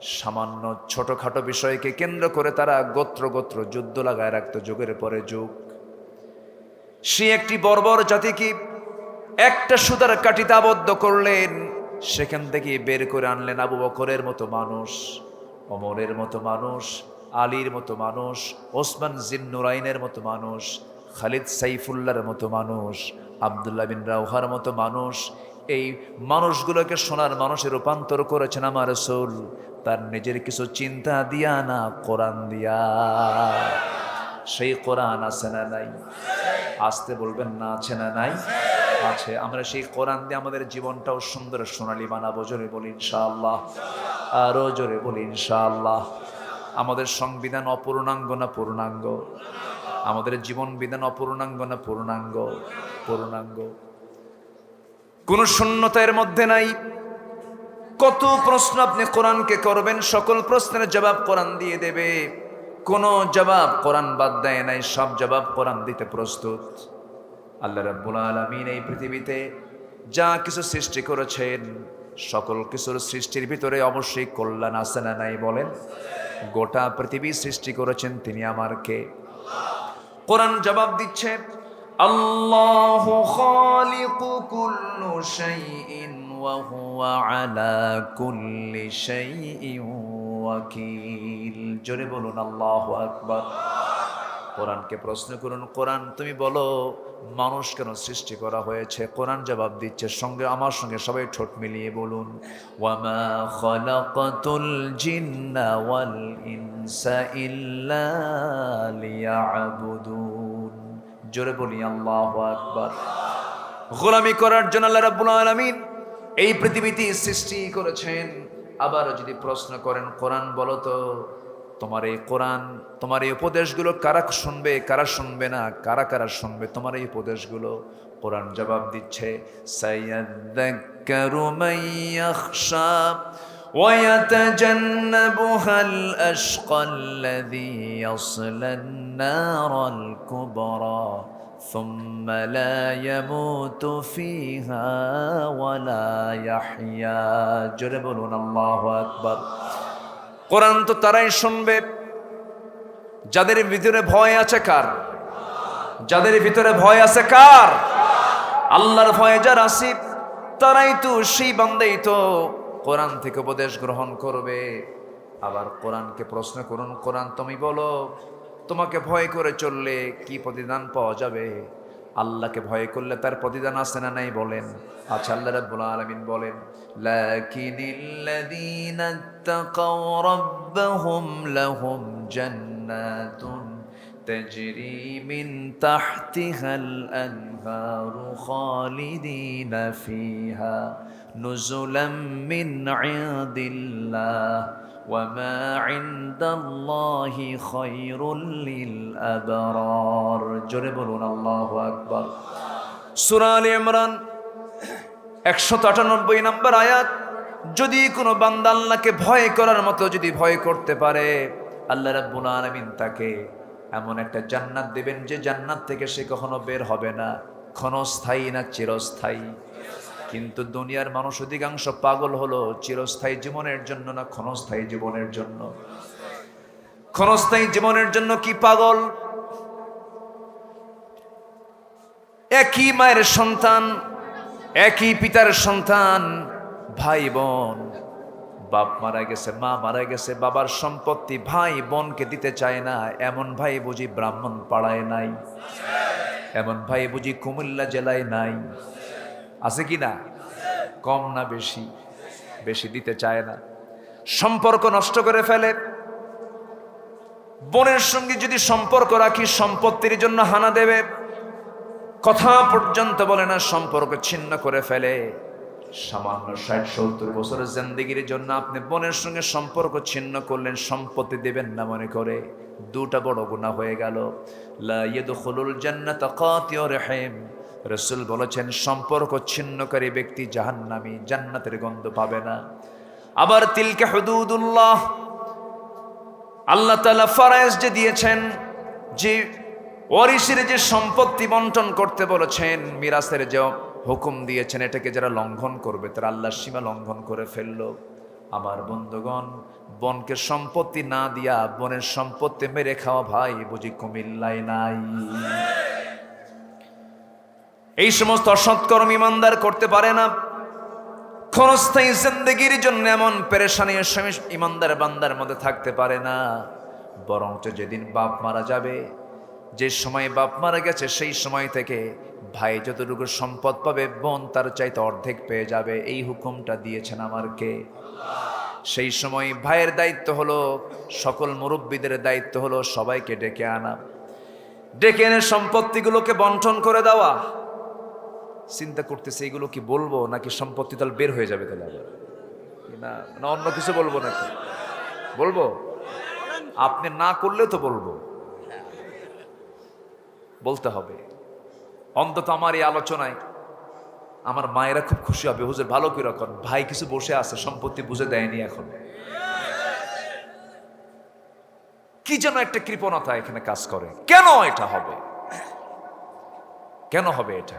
সামান্য ছোটখাটো বিষয়কে কেন্দ্র করে তারা গোত্র গোত্র যুদ্ধ লাগায় রাখত যুগের পরে যুগ। সে একটি বর্বর জাতিকে একটা সুতার কাঠিতে আবদ্ধ করলেন, সেখান থেকে বের করে আনলেন আবু বকরের মতো মানুষ, ওমরের মতো মানুষ, আলীর মতো মানুষ, ওসমান জিন্নুরাইনের মতো মানুষ, খালিদ সাইফুল্লাহর মতো মানুষ, আব্দুল্লাহ বিন রাওহার মতো মানুষ। এই মানুষগুলোকে সোনার মানুষে রূপান্তর করেছেন আমার রাসূল, তার নিজের কিছু চিন্তা দিয়া না, কোরআন দিয়া। সেই কোরআন আছে না নাই? আসতে বলবেন না, আছে না নাই? আছে। আমরা সেই কোরআন দিয়ে আমাদের জীবনটাও সুন্দর সোনালী বানাবো। জোরে বলি ইনশাআল্লাহ, আরো জোরে বলি ইনশাআল্লাহ। আমাদের সংবিধান অপূর্ণাঙ্গ না পূর্ণাঙ্গ? আমাদের জীবন বিধান অপূর্ণাঙ্গ না পূর্ণাঙ্গ? পূর্ণাঙ্গ। কোন শূন্যতার মধ্যে নাই। কত প্রশ্ন আপনি কোরআনকে করবেন, সকল প্রশ্নের জবাব কোরআন দিয়ে দেবে। কোন জবাব কোরআন বাদ দেয় নাই, সব জবাব কোরআন দিতে প্রস্তুত। আল্লাহ রাব্বুল আলামিন এই পৃথিবীতে যা কিছু সৃষ্টি করেছেন, সকল কিছুর সৃষ্টির ভিতরে অবশ্যই কল্যাণ আছে না নাই বলেন? গোটা পৃথিবী সৃষ্টি করেছেন তিনি আমার কে? কোরআন জবাব দিচ্ছে, আল্লাহু খালিকু কুল্লু শাইইন ওয়া হুয়া আলা কুল্লি শাইইন ওয়াকিল। জোরে বলুন আল্লাহু আকবার। কোরআনকে প্রশ্ন করুন, কোরআন তুমি বলো মানুষ কেন সৃষ্টি করা হয়েছে? কোরআন জবাব দিচ্ছে, সঙ্গে আমার সঙ্গে সবাই ঠোঁট মিলিয়ে বলুন, ওয়ামা খালাকাতুল জিন্না ওয়াল ইনসা ইল্লা লিয়াবুদুন। জোরে বলি আল্লাহু আকবার। গোলামি করার জন্য আল্লাহ রাব্বুল আলামিন এই পৃথিবীতে সৃষ্টি করেছেন। আবার যদি প্রশ্ন করেন, কোরআন বলো তো তোমার এই কোরআন, তোমার এই উপদেশগুলো কারা শুনবে, কারা শুনবে না, কারা কারা শুনবে তোমার এই উপদেশগুলো? কোরআন জবাব দিচ্ছে, সায়াযাক্কারু মান ইয়াখশা ওয়া ইয়াতাজান্নাবুহাল আশকাল্লাযী ইয়াসলান নারাল কুবরা সুম্মা লা ইয়ামুতু ফিহা ওয়া লা ইয়াহইয়া। জোরে বলুন আল্লাহু আকবার। কোরআন তো তারাই শুনবে যাদের ভিতরে ভয় আছে। কার? যাদের ভিতরে ভয় আছে। কার? আল্লাহর ভয় যার আছে তারাই তো, সেই বান্দাই তো কোরআন থেকে উপদেশ গ্রহণ করবে। আবার কোরআনকে প্রশ্ন করুন, কোরআন তুমি বলো তোমাকে ভয় করে চললে কি প্রতিদান পাওয়া যাবে? আল্লাহকে ভয় করলে তার প্রতিদান আছে না নাই বলেন? আচ্ছা, আল্লাহ রাব্বুল আলামিন বলেন, লাকিনিল্লাযীনা তাকাও রাব্বাহুম লাহুম জান্নাতুন তাজরি মিন তাহতিহাল আনহারু খালিদিনা ফিহা নুজুলাম মিন ইনদিল্লাহ ওয়ামা ইনদাল্লাহি খায়রুল লিল আবরার। জোরে বলুন আল্লাহু আকবার। সূরা আলে ইমরান 198 নম্বর আয়াত। যদি কোনো বান্দা আল্লাহকে ভয় করার মতো যদি ভয় করতে পারে, আল্লাহ রাব্বুল আলামিন তাকে এমন একটা জান্নাত দেবেন যে জান্নাত থেকে সে কখনো বের হবে না। ক্ষণস্থায়ী না চিরস্থায়ী? কিন্তু দুনিয়ার মানুষ অধিকাংশ পাগল হলো চিরস্থায়ী জীবনের জন্য না ক্ষণস্থায়ী জীবনের জন্য? ক্ষণস্থায়ী জীবনের জন্য কি পাগল? একই মায়ের সন্তান, একই পিতার সন্তান, ভাই বোন, বাপ মারা গেছে, মা মারা গেছে, বাবার সম্পত্তি ভাই বোনকে দিতে চায় না। এমন ভাই বুঝি ব্রাহ্মণ পাড়ায় নাই? এমন ভাই বুঝি কুমিল্লা জেলায় নাই? আছে কি না? কম না বেশি? বেশি দিতে চায় না, সম্পর্ক নষ্ট করে ফেলে। বোনের সঙ্গে যদি সম্পর্ক রাখি সম্পত্তির জন্য হানা দেবে, কথা পর্যন্ত বলে না, সম্পর্ক ছিন্ন করে ফেলে। সামান্য 60-70 বছরের জিন্দেগির জন্য আপনি বোনের সঙ্গে সম্পর্ক ছিন্ন করলেন, সম্পত্তি দেবেন না মনে করে, দুটা বড় গুনাহ হয়ে গেল। লা ইয়াদখুলুল জান্নাতা কাতিউ রহিম। রাসূল বলেছেন, সম্পর্ক ছিন্নকারী ব্যক্তি জাহান্নামী, জান্নাতের গন্ধ পাবে না। আবার তিলকা হুদুদুল্লাহ, আল্লাহ তাআলা ফরজ যে দিয়েছেন, যে ওয়ারিসের যে সম্পত্তি বন্টন করতে বলেছেন, মিরাসের যে হুকুম দিয়েছেন, এটাকে যারা লঙ্ঘন করবে তারা আল্লাহর সীমা লঙ্ঘন করে ফেললো। আমার বন্ধুগণ, বোনকে সম্পত্তি না দিয়া বোনের সম্পত্তি মেরে খাওয়া ভাই বুঝি কুমিল্লায় নাই? এই সমস্ত অসৎকর্ম ইমানদার করতে পারে না। ক্ষণস্থায়ী জিন্দেগির জন্য এমন পেরেশানির ইমানদার বান্দার মধ্যে থাকতে পারে না। বরঞ্চ যেদিন বাপ মারা যাবে, যে সময় বাপ মারা গেছে সেই সময় থেকে ভাই যতটুকু সম্পদ পাবে বোন তার চাইতে অর্ধেক পেয়ে যাবে। এই হুকুমটা দিয়েছেন আমার কে? সেই সময় ভাইয়ের দায়িত্ব হলো, সকল মুরব্বীদের দায়িত্ব হলো সবাইকে ডেকে আনা, ডেকে এনে সম্পত্তিগুলোকে বন্টন করে দেওয়া। চিন্তা করতেছে এগুলো কি বলবো নাকি সম্পত্তি তাহলে বের হয়ে যাবে, তাহলে না না অন্য কিছু বলবো নাকি? বলবো? আপনি না করলেও তো বলবো, বলতে হবে। অন্তত আমার এই আলোচনায় আমার মায়েরা খুব খুশি হবে, হুজুর ভালো করে রাখুন, ভাই কিছু বসে আছে সম্পত্তি বুঝে দেয়নি এখন। কি যেন একটা কৃপণতা এখানে কাজ করে। কেন এটা হবে? কেন হবে এটা?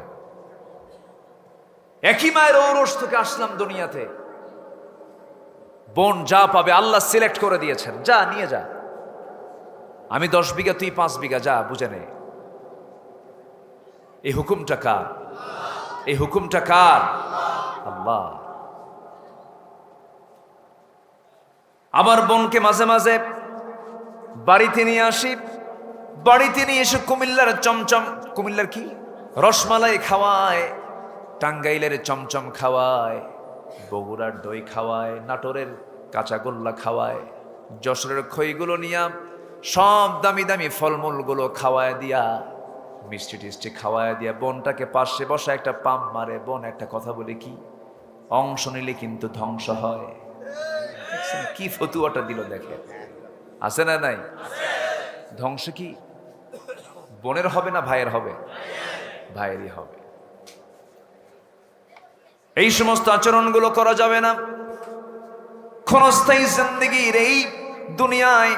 একই মায়ের ঔরস থেকে আসলাম দুনিয়াতে, বোন যা পাবে আল্লাহ সিলেক্ট করে দিয়েছেন, যা নিয়ে যা, আমি 10 বিঘা তুই 5 বিঘা, যা বুঝে নে। এই হুকুমটা কার? এই হুকুমটা কার? আল্লাহ। আমার বোনকে মাঝে মাঝে বাড়িতে নিয়ে আসি, বাড়িতে নিয়ে এসে কুমিল্লার চমচম, কুমিল্লার কি রসমালাই খাওয়ায়, টাঙ্গাইলের চমচম খাওয়ায়, বগুড়ার দই খাওয়ায়, নাটোরের কাঁচাগোল্লা খাওয়ায়, যশোরের খইগুলো নিয়া সব দামি দামি ফলমূলগুলো খাওয়ায় দিয়া, মিষ্টি টিষ্টি খাওয়ায় দিয়া বোনটাকে পাশে বসা একটা পাম্প মারে। বোন একটা কথা বলে কি, অংশ নিলে কিন্তু ধ্বংস হয়। কি ফতুয়াটা দিল দেখে, আছে না নাই? ধ্বংস কি বোনের হবে না ভাইয়ের হবে? ভাইয়েরই হবে। এই সমস্ত আচরণগুলো করা যাবে না। ক্ষণস্থায়ী জিন্দেগির এই দুনিয়ায়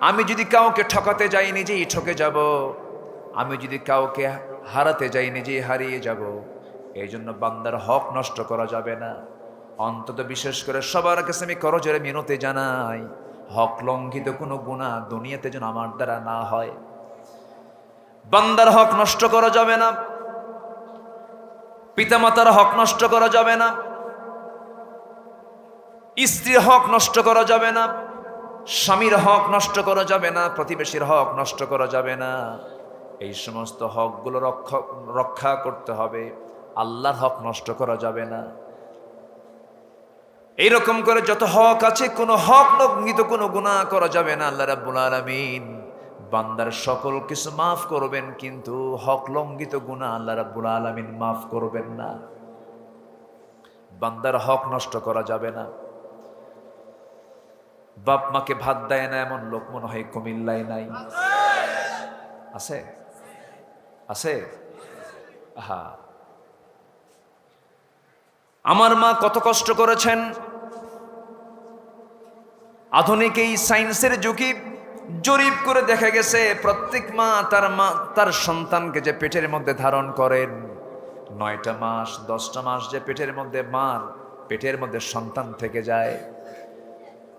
আমি যদি কাউকে ঠকাতে যাই নিজেই ঠকে যাব, আমি যদি কাউকে হারাতে যাই নিজেই হারিয়ে যাব। এই জন্য বান্দার হক নষ্ট করা যাবে না। অন্তত বিশেষ করে সবার কাছে আমি করজোরে মিনতি জানাই, হক লঙ্ঘিত কোনো গুনাহ দুনিয়াতে যেন আমার দ্বারা না হয়। বান্দার হক নষ্ট করা যাবে না, পিতামাতার হক নষ্ট করা যাবে না, স্ত্রীর হক নষ্ট করা যাবে না, স্বামীর হক নষ্ট করা যাবে না, প্রতিবেশীর হক নষ্ট করা যাবে না। এই সমস্ত হকগুলো রক্ষা করতে হবে। আল্লাহর হক নষ্ট করা যাবে না। এইরকম করে যত হক আছে, কোনো হক লঙ্ঘিত কোনো গুনাহ করা যাবে না। আল্লাহ রাব্বুল আলামিন বান্দার সকল কিছু মাফ করবেন, কিন্তু হক লঙ্ঘিত গুনাহ আল্লাহ রাব্বুল আলামিন মাফ করবেন না। বান্দার হক নষ্ট করা যাবে না। বাপ মাকে ভাত দেয় না এমন লোক মনে হয় কুমিল্লায় নাই? আছে? আছে? হা, আমার মা কত কষ্ট করেছেন। আধুনিক এই সায়েন্সের যুগে জরিপ করে দেখা গেছে প্রত্যেক মা তার সন্তানকে যে পেটের মধ্যে ধারণ করেন, 9টা মাস 10টা মাস যে পেটের মধ্যে মার পেটের মধ্যে সন্তান থেকে যায়,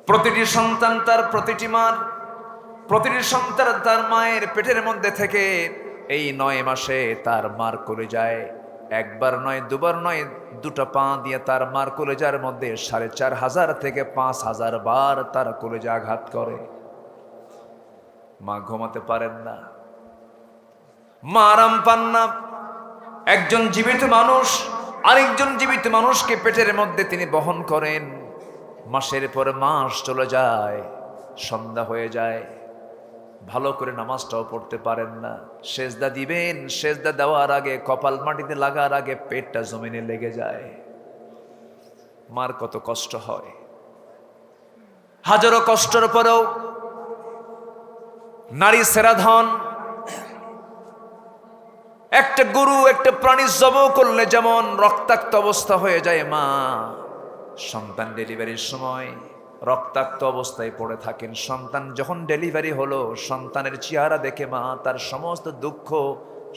প্রতিটি সন্তান তার প্রতিটি সন্তান তার মায়ের পেটের মধ্যে থেকে এই 9 মাসে তার মার কোলে যায়। একবার নয়, দুবার নয়, 2টা পা দিয়ে তার মার কলেজার মধ্যে 4500 থেকে 5000 বার তার কলেজা আঘাত করে। মা ঘুমাতে পারেন না, মা আরাম পান না। একজন জীবিত মানুষ আরেকজন জীবিত মানুষকে পেটের মধ্যে তিনি বহন করেন। মাসের পর মাস চলে যায়, সন্ধ্যা হয়ে যায়, ভালো করে নামাজটাও পড়তে পারেন না। সেজদা দিবেন, সেজদা দেওয়ার আগে কপাল মাটিতে লাগার আগে পেটটা জমিনে লেগে যায়। মার কত কষ্ট হয়। হাজারো কষ্টের পরেও নারী সেরা ধন। একটা গরু একটা প্রাণী জব করলে যেমন রক্তাক্ত অবস্থা হয়ে যায়, মা সন্তান ডেলিভারির সময় রক্তাক্ত অবস্থায় পড়ে থাকেন। সন্তান যখন ডেলিভারি হলো, সন্তানের চেহারা দেখে মা তার সমস্ত দুঃখ,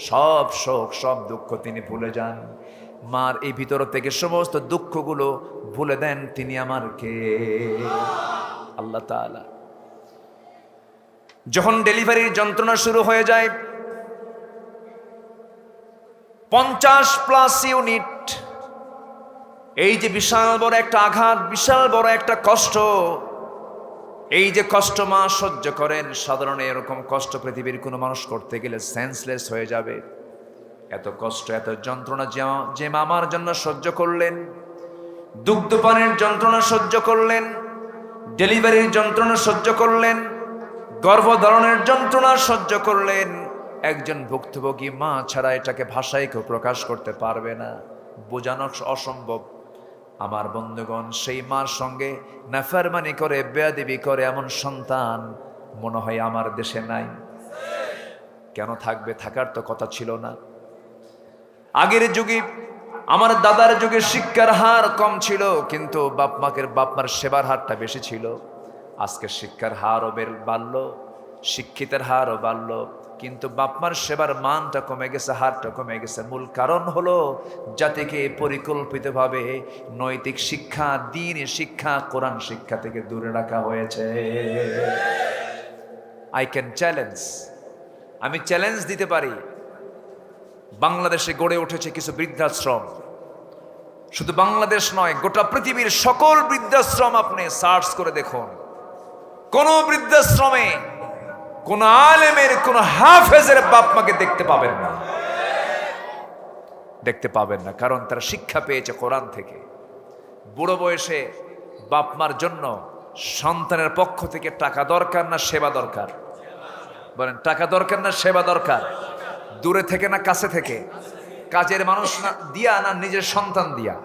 সব শোক, সব দুঃখ তিনি ভুলে যান। মার এই ভিতর থেকে সমস্ত দুঃখগুলো ভুলে দেন তিনি আমার কে? আল্লাহ তাআলা। যখন ডেলিভারির যন্ত্রণা শুরু হয়ে যায়, 50+ ইউনিট, এই যে বিশাল বড় একটা আঘাত, বিশাল বড় একটা কষ্ট, এই যে কষ্ট মা সহ্য করেন, সাধারণ এরকম কষ্ট পৃথিবীর কোনো মানুষ করতে গেলে সেন্সলেস হয়ে যাবে। এত কষ্ট, এত যন্ত্রণা যে মা আমার জন্য সহ্য করলেন, দুগ্ধপানের যন্ত্রণা সহ্য করলেন, ডেলিভারির যন্ত্রণা সহ্য করলেন, গর্ভধারণের যন্ত্রণা সহ্য করলেন, একজন ভুক্তভোগী মা ছাড়া এটাকে ভাষায় কেউ প্রকাশ করতে পারবে না, বোঝানো অসম্ভব। আমার বন্ধুগণ, সেই মার সঙ্গে নাফরমানি করে, বেয়াদবি করে এমন সন্তান মনে হয় আমার দেশে নাই। কেন থাকবে? থাকার তো কথা ছিল না। আগের যুগে, আমার দাদার যুগে শিক্ষার হার কম ছিল, কিন্তু বাপ মার সেবার হারটা বেশি ছিল। আজকে শিক্ষার হারও বাড়ল, শিক্ষিতের হারও বাড়ল, কিন্তু বাপ মার সেবার মানটা কমে গেছে, হারটা কমে গেছে। মূল কারণ হলো জাতিকে পরিকল্পিতভাবে নৈতিক শিক্ষা, দ্বীনি শিক্ষা, কোরআন শিক্ষা থেকে দূরে রাখা হয়েছে। আই ক্যান চ্যালেঞ্জ, আমি চ্যালেঞ্জ দিতে পারি, বাংলাদেশে গড়ে উঠেছে কিছু বৃদ্ধাশ্রম। শুধু বাংলাদেশ নয়, গোটা পৃথিবীর সকল বৃদ্ধাশ্রম আপনি সার্চ করে দেখুন, কোন বৃদ্ধাশ্রমে কোন আলেমের, কোন হাফেজের বাপ মাকে দেখতে পাবেন না, দেখতে পাবেন না। কারণ তারা শিক্ষা পেয়েছে কোরআন থেকে। বুড়ো বয়সে বাপ মার জন্য সন্তানের পক্ষ থেকে টাকা দরকার না সেবা দরকার? বলেন, টাকা দরকার না সেবা দরকার? দূরে থেকে না কাছে থেকে? কাজের মানুষ না দিয়া না নিজের সন্তান দিয়া?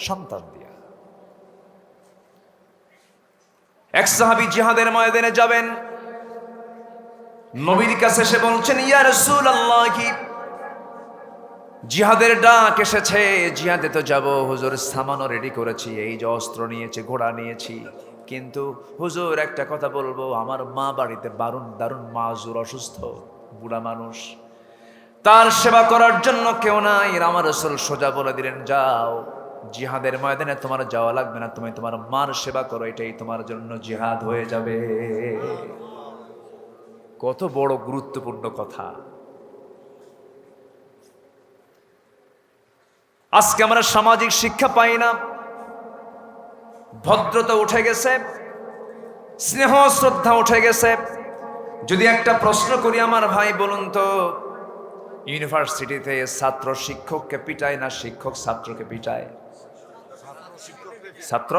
সন্তান দিয়া। এক সাহাবী জিহাদের ময়দানে যাবেন, নবীর কাছে এসে বলছেন, ইয়া রাসূলুল্লাহ, কি জিহাদের ডাক এসেছে, জিহাদে তো যাব হুজুর, সামানও রেডি করেছি, এই যে অস্ত্র নিয়েছি, ঘোড়া নিয়েছি, কিন্তু হুজুর একটা কথা বলবো, আমার মা বাড়িতে দারুণ মাজুর, অসুস্থ বুড়া মানুষ, তার সেবা করার জন্য কেউ নাই। আমার রাসূল সোজা বলে দিলেন, যাও, জিহাদের ময়দানে তোমার যাওয়া লাগবে না, তুমি তোমার মার সেবা করো, এটাই তোমার জন্য জিহাদ হয়ে যাবে। কত বড় গুরুত্বপূর্ণ কথা। আজকে আমরা সামাজিক শিক্ষা পাই না, ভদ্রতা উঠে গেছে, স্নেহ শ্রদ্ধা উঠে গেছে। যদি একটা প্রশ্ন করি, আমার ভাই বলুন তো, ইউনিভার্সিটিতে ছাত্র শিক্ষককে পিটায় না শিক্ষক ছাত্রকে পিটায়? ছাত্র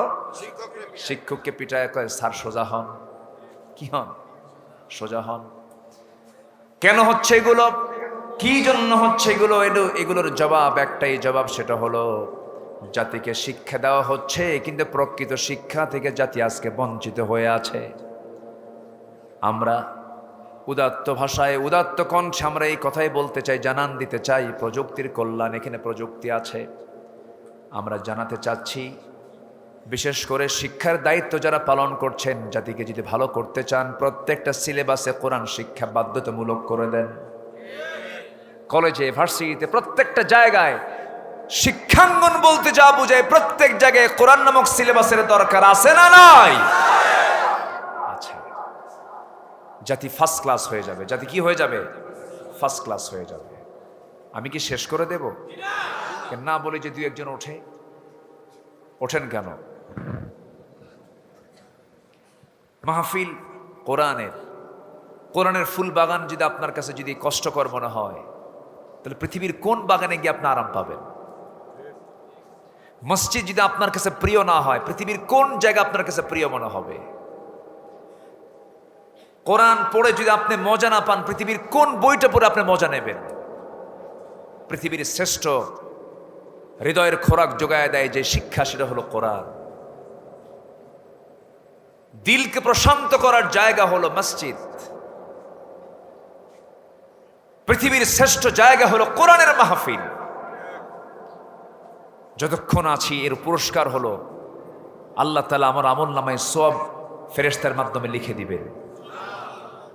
শিক্ষককে পিটায়, কয় স্যার সোজা হন। কি হন? সোজা হন। কেন হচ্ছে এগুলো? কি জন্য হচ্ছে এগুলো? এগুলোর জবাব একটাই জবাব, সেটা হলো জাতিকে শিক্ষা দেওয়া হচ্ছে, কিন্তু প্রকৃত শিক্ষা থেকে জাতি আজকে বঞ্চিত হয়ে আছে। আমরা উদাত্ত ভাষায়, উদাত্ত কণ্ঠে আমরা এই কথাই বলতে চাই, জানান দিতে চাই, প্রযুক্তির কল্যাণ, এখানে প্রযুক্তি আছে। আমরা জানাতে চাচ্ছি, বিশেষ করে শিক্ষার দায়িত্ব যারা পালন করছেন, জাতিকে যদি ভালো করতে চান, প্রত্যেকটা সিলেবাসে কোরআন শিক্ষা বাধ্যতামূলক করে দেন। কলেজে, ভার্সিটিতে, প্রত্যেকটা জায়গায় শিক্ষাঙ্গন বলতে যা বোঝায়, প্রত্যেক জায়গায় কোরআন নামক সিলেবাসের দরকার আছে না নাই? আছে। জাতি ফার্স্ট ক্লাস হয়ে যাবে। জাতি কি হয়ে যাবে? ফার্স্ট ক্লাস হয়ে যাবে। আমি কি শেষ করে দেব? না বলে যে দুই একজন ওঠেন কেন? মাহফিল কোরআনের ফুল বাগান যদি আপনার কাছে যদি কষ্টকর মনে হয়, তাহলে পৃথিবীর কোন বাগানে গিয়ে আপনি আরাম পাবেন? মসজিদ যদি আপনার কাছে প্রিয় না হয়, পৃথিবীর কোন জায়গা আপনার কাছে প্রিয় মনে হবে? কোরআন পড়ে যদি আপনি মজা না পান, পৃথিবীর কোন বইটা পড়ে আপনি মজা নেবেন? পৃথিবীর শ্রেষ্ঠ হৃদয়ের খোরাক যোগায় দেয় যে শিক্ষা, সেটা হলো কোরআন। দিলকে প্রশান্ত করার জায়গা হলো মসজিদ। পৃথিবীর শ্রেষ্ঠ জায়গা হলো কোরআনের মাহফিল। যতক্ষণ আছি এর পুরস্কার হলো আল্লাহ তাআলা আমার আমল নামায় সওয়াব ফেরেশতার মাধ্যমে লিখে দিবেন,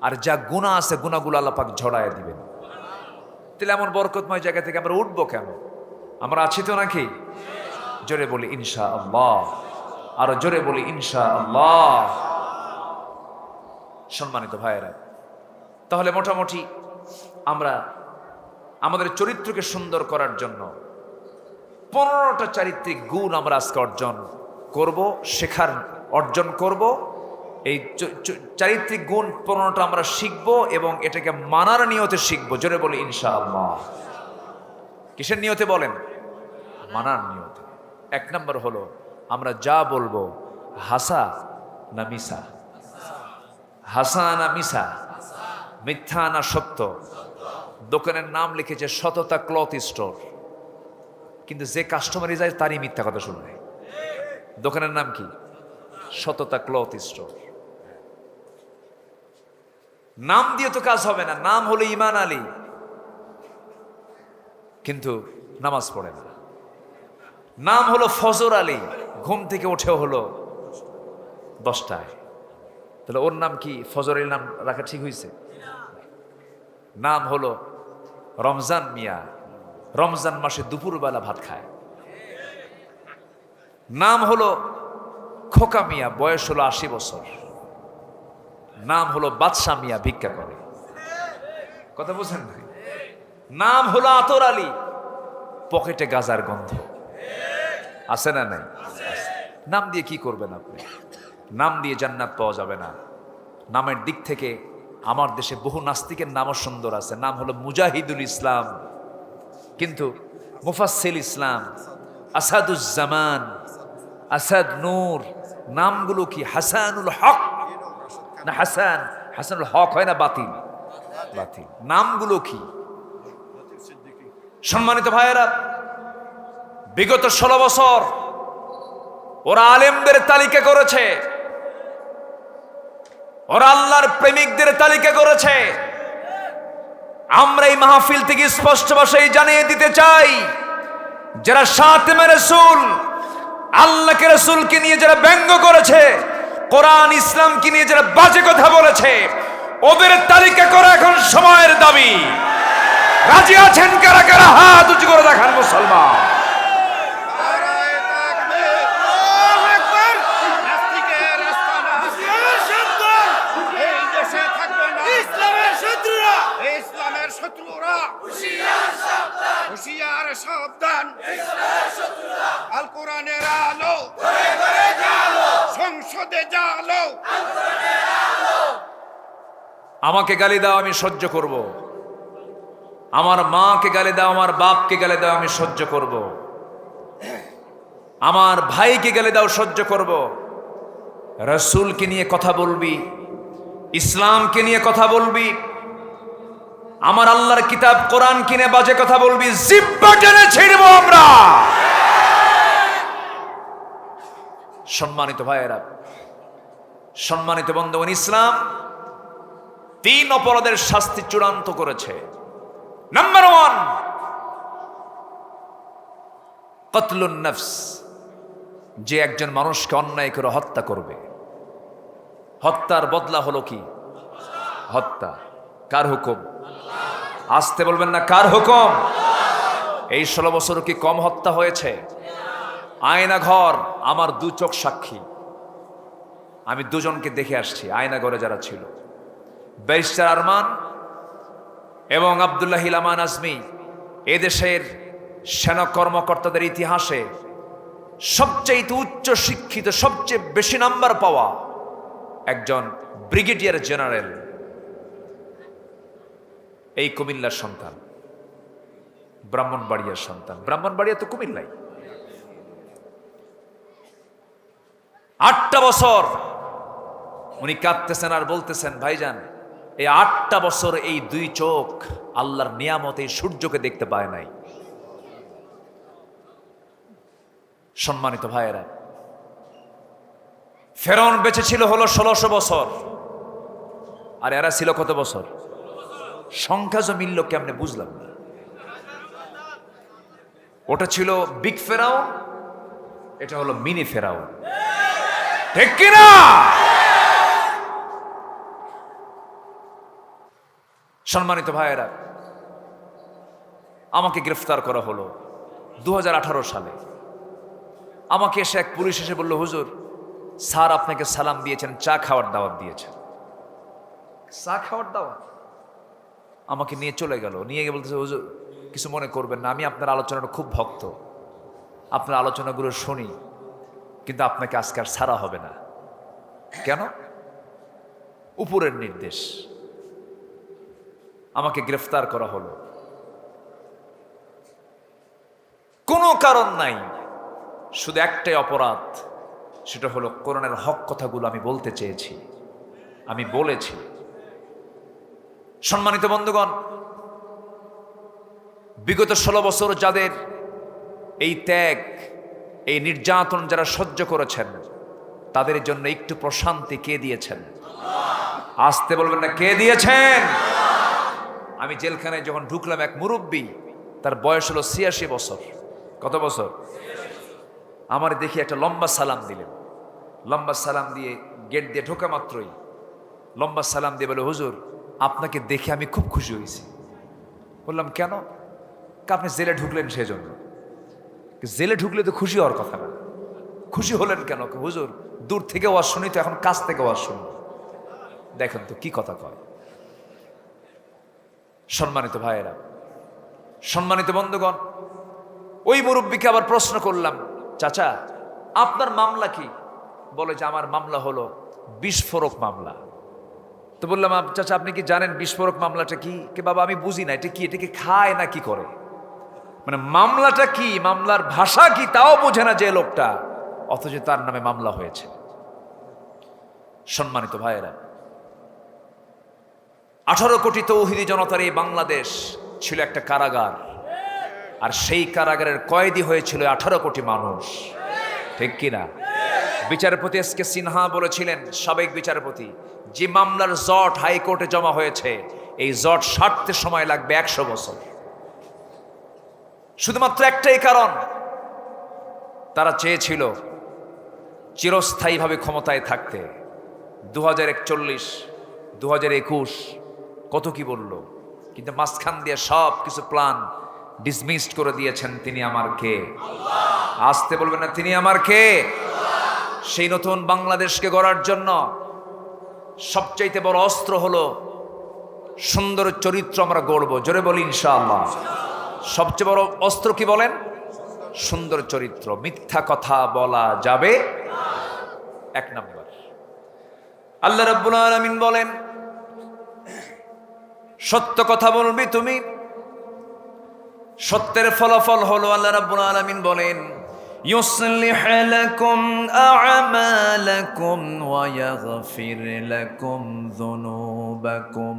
আর যা গুনাহ আছে গুনাহগুলো আল্লাহ পাক ঝরায় দিবেন। তাহলে এমন বরকতময় জায়গা থেকে আমরা উঠবো কেন? আমরা আছি তো নাকি? জোরে বলি ইনশাআল্লাহ, আরো জোরে বলি ইনশাআল্লাহ। সম্মানিত ভাইয়েরা, তাহলে মোটামুটি আমরা আমাদের চরিত্রকে সুন্দর করার জন্য 15টা চারিত্রিক গুণ আমরা আজকে অর্জন করব, অর্জন করব। এই চারিত্রিক গুণ 15টা আমরা শিখব এবং এটাকে মানার নিয়তে শিখব। জোরে বলি ইনশাআল্লাহ। কিসের নিয়তে বলেন? মানার নিয়তে। 1 নম্বর হলো আমরা যা বলবো হাসা না মিছা, হাসা না মিছা, মিথ্যা না সত্য। দোকানের নাম লিখেছে সততা ক্লথ স্টোর, কিন্তু যে কাস্টমারই যায় তারই মিথ্যা কথা শুনবে। দোকানের নাম কি? সততা ক্লথ স্টোর। নাম দিয়ে তো কাজ হবে না। নাম হলো ইমান আলী, কিন্তু নামাজ পড়ে না। নাম হলো ফজর আলী, ঘুম থেকে উঠেও হলো 10টায়। তাহলে ওর নাম কি? ফজর আলীর নাম রাখা ঠিক হয়েছে? নাম হলো রমজান মিয়া, রমজান মাসে দুপুরবেলা ভাত খায়। নাম হলো খোকা মিয়া, বয়স হলো 80 বছর। নাম হলো বাদশা মিয়া, ভিক্ষা করে। কথা বুঝেন না? নাম হলো আতর আলী, পকেটে গাজার গন্ধ। আছে না নাই? নাম দিয়ে কি করবেন আপনি? নাম দিয়ে জান্নাত পাওয়া যাবে না। নামের দিক থেকে আমার দেশে বহু নাস্তিকের নামও সুন্দর আছে। নাম হলো মুজাহিদুল ইসলাম, কিন্তু মুফাসসিল ইসলাম, আসাদুজ্জামান, আসাদ নূর। নামগুলো কি? হাসানুল হক না হাসান? হাসানুল হক হয় না বাতিল? বাতিল। নামগুলো কি? সম্মানিত ভাইয়েরা, বিগত 16 বছর ওরা আলেমদের তালিকা করেছে, ওরা আল্লাহর প্রেমিকদের তালিকা করেছে। আমরা এই মাহফিল থেকে স্পষ্ট ভাষায় জানিয়ে দিতে চাই, যারা শাতিমে রাসূল, আল্লাহকে রাসূলকে নিয়ে যারা ব্যঙ্গ করেছে, কোরআন ইসলামকে নিয়ে যারা বাজে কথা বলেছে, ওদের তালিকা করা এখন সময়ের দাবি। রাজি আছেন কারা কারা? হাত উঁচু করে দেখান মুসলমান। হুশিয়ার সাবধান, আল কোরআনের আলো সংসদে জালো। আমাকে গালি দাও, আমি সহ্য করব। আমার মাকে গালি দাও, আমার বাপকে গালি দাও, আমি সহ্য করব। আমার ভাইকে গালি দাও, সহ্য করব। রাসূলকে নিয়ে কথা বলবি, ইসলামকে নিয়ে কথা বলবি, আমার আল্লাহর কিতাব কোরআন কিনে বাজে কথা বলবি, জিহ্বা টেনে ছিড়বো আমরা। সম্মানিত ভাইয়েরা, সম্মানিত বন্ধুগণ, ইসলাম 3 অপরাধের শাস্তি চূড়ান্ত করেছে। নাম্বার 1, কতলুন নফস, যে একজন মানুষকে অন্যায় করে হত্যা করবে। হত্যার বদলা হলো কি? হত্যা। কার হুকুম? আসতে বলবেন না, কার হুকুম? এই 16 বছর কি কম হত্যা হয়েছে? আয়না ঘর আমার 2 চোখ সাক্ষী। আমি 2 জনকে দেখে আসছি আয়না ঘরে যারা ছিল, ব্যারিস্টার আরমান এবং আব্দুল্লাহ আমান আজমি। এদেশের সেনা কর্মকর্তাদের ইতিহাসে সবচেয়ে উচ্চ শিক্ষিত, সবচেয়ে বেশি নাম্বার পাওয়া একজন ব্রিগেডিয়ার জেনারেল, এই কুমিল্লার সন্তান, ব্রাহ্মণবাড়িয়ার সন্তান। ব্রাহ্মণবাড়িয়া তো কুমিল্লাই। 8টা বছর উনি কাঁদতেছেন আর বলতেছেন, ভাইজান এই 8টা বছর এই 2 চোখ আল্লাহর নিয়ামত এই সূর্যকে দেখতে পায় নাই। সম্মানিত ভাইয়েরা, ফেরাউন বেঁচে ছিল হলো 1600 বছর, আর এরা ছিল কত বছর? সংখ্যা যে মিলল কেমনে বুঝলাম না। ওটা ছিল বিগ ফেরাউন, এটা হলো মিনি ফেরাউন, ঠিক কিনা? সম্মানিত ভাইয়েরা, আমাকে গ্রেফতার করা হলো, 2018 সালে আমাকে এসে এক পুলিশ এসে বলল, হুজুর স্যার আপনাকে সালাম দিয়েছেন, চা খাওয়ার দাওয়াত দিয়েছেন। চা খাওয়ার দাওয়াত? আমাকে নিয়ে চলে গেল, নিয়ে গিয়ে বলতেছে, হুজুর কিছু মনে করবেন না, আমি আপনার আলোচনাটা খুব ভক্ত, আপনার আলোচনাগুলো শুনি, কিন্তু আপনাকে আজকে আর ছাড়া হবে না। কেন? উপরের নির্দেশ। আমাকে গ্রেফতার করা হলো, কোনো কারণ নাই, শুধু একটাই অপরাধ, সেটা হলো কোরআনের হক কথাগুলো আমি বলতে চেয়েছি, আমি বলেছি। সম্মানিত বন্ধুগণ, বিগত 16 বছর যাদের এই ত্যাগ, এই নির্যাতন যারা সহ্য করেছেন, তাদের জন্য একটু প্রশান্তি কে দিয়েছেন? আসতে বলবেন না, কে দিয়েছেন? আমি জেলখানায় যখন ঢুকলাম, এক মুরব্বী, তার বয়স হলো 86 বছর। কত বছর? আমার দেখি একটা লম্বা সালাম দিলেন। লম্বা সালাম দিয়ে গেট দিয়ে ঢোকা মাত্রই লম্বা সালাম দিয়ে বলে, হুজুর আপনাকে দেখে আমি খুব খুশি হয়েছি। বললাম কেন? আপনি জেলে ঢুকলেন সেজন্য। জেলে ঢুকলে তো খুশি হওয়ার কথা না। খুশি হলেন কেন? হুজুর দূর থেকে ওয়াজ শুনি তো, এখন কাছ থেকে ওয়াজ শুনি। দেখেন তো কি কথা কয়। সম্মানিত ভাইয়েরা, সম্মানিত বন্ধুগণ, ওই মুরব্বীকে আবার প্রশ্ন করলাম, চাচা আপনার মামলা কি? বলে যে আমার মামলা হলো বিস্ফোরক মামলা। তো বললাম, চাচা আপনি কি জানেন বিস্ফোরক মামলাটা কি? কে বাবা আমি বুঝি না, এটা কি? এটাকে খায় না কি করে? মানে মামলাটা কি, মামলার ভাষা কি তাও বোঝে না যে লোকটা, অথচ তার নামে মামলা হয়েছে। সম্মানিত ভাইয়েরা, 18 কোটি তৌহিদি জনতার এই বাংলাদেশ ছিল একটা কারাগার, আর সেই কারাগারের কয়েদি হয়েছিল 18 কোটি মানুষ। ঠিক কিনা? বিচারপতি এস কে সিনহা বলেছিলেন, সাবেক বিচারপতি, যে মামলার জট হাইকোর্টে জমা হয়েছে, এই জট সারতে সময় লাগবে 100 বছর। শুধুমাত্র একটাই কারণ, তারা চেয়েছিল চিরস্থায়ীভাবে ক্ষমতায় থাকতে। 2041, 2021 কত কি বলল, কিন্তু মাঝখান দিয়ে সব কিছু প্ল্যান ডিসমিসড করে দিয়েছেন। তিনি আমার কে? আসতে বলবেন না, তিনি আমার কে? সেই নতুন বাংলাদেশকে গড়ার জন্য সবচাইতে বড় অস্ত্র হলো সুন্দর চরিত্র আমরা গড়ব। জোরে বলি ইনশাআল্লাহ। সবচেয়ে বড় অস্ত্র কি বলেন? সুন্দর চরিত্র। মিথ্যা কথা বলা যাবে এক নাম্বার। আল্লাহ রাব্বুল আলামিন বলেন, সত্য কথা বলবি তুমি, সত্যের ফলাফল হলো, আল্লাহ রাব্বুল আলামিন বলেন, ইউসলিহ লাকুম আ'মালাকুম ওয়া ইয়াগফির লাকুম যুনুবাকুম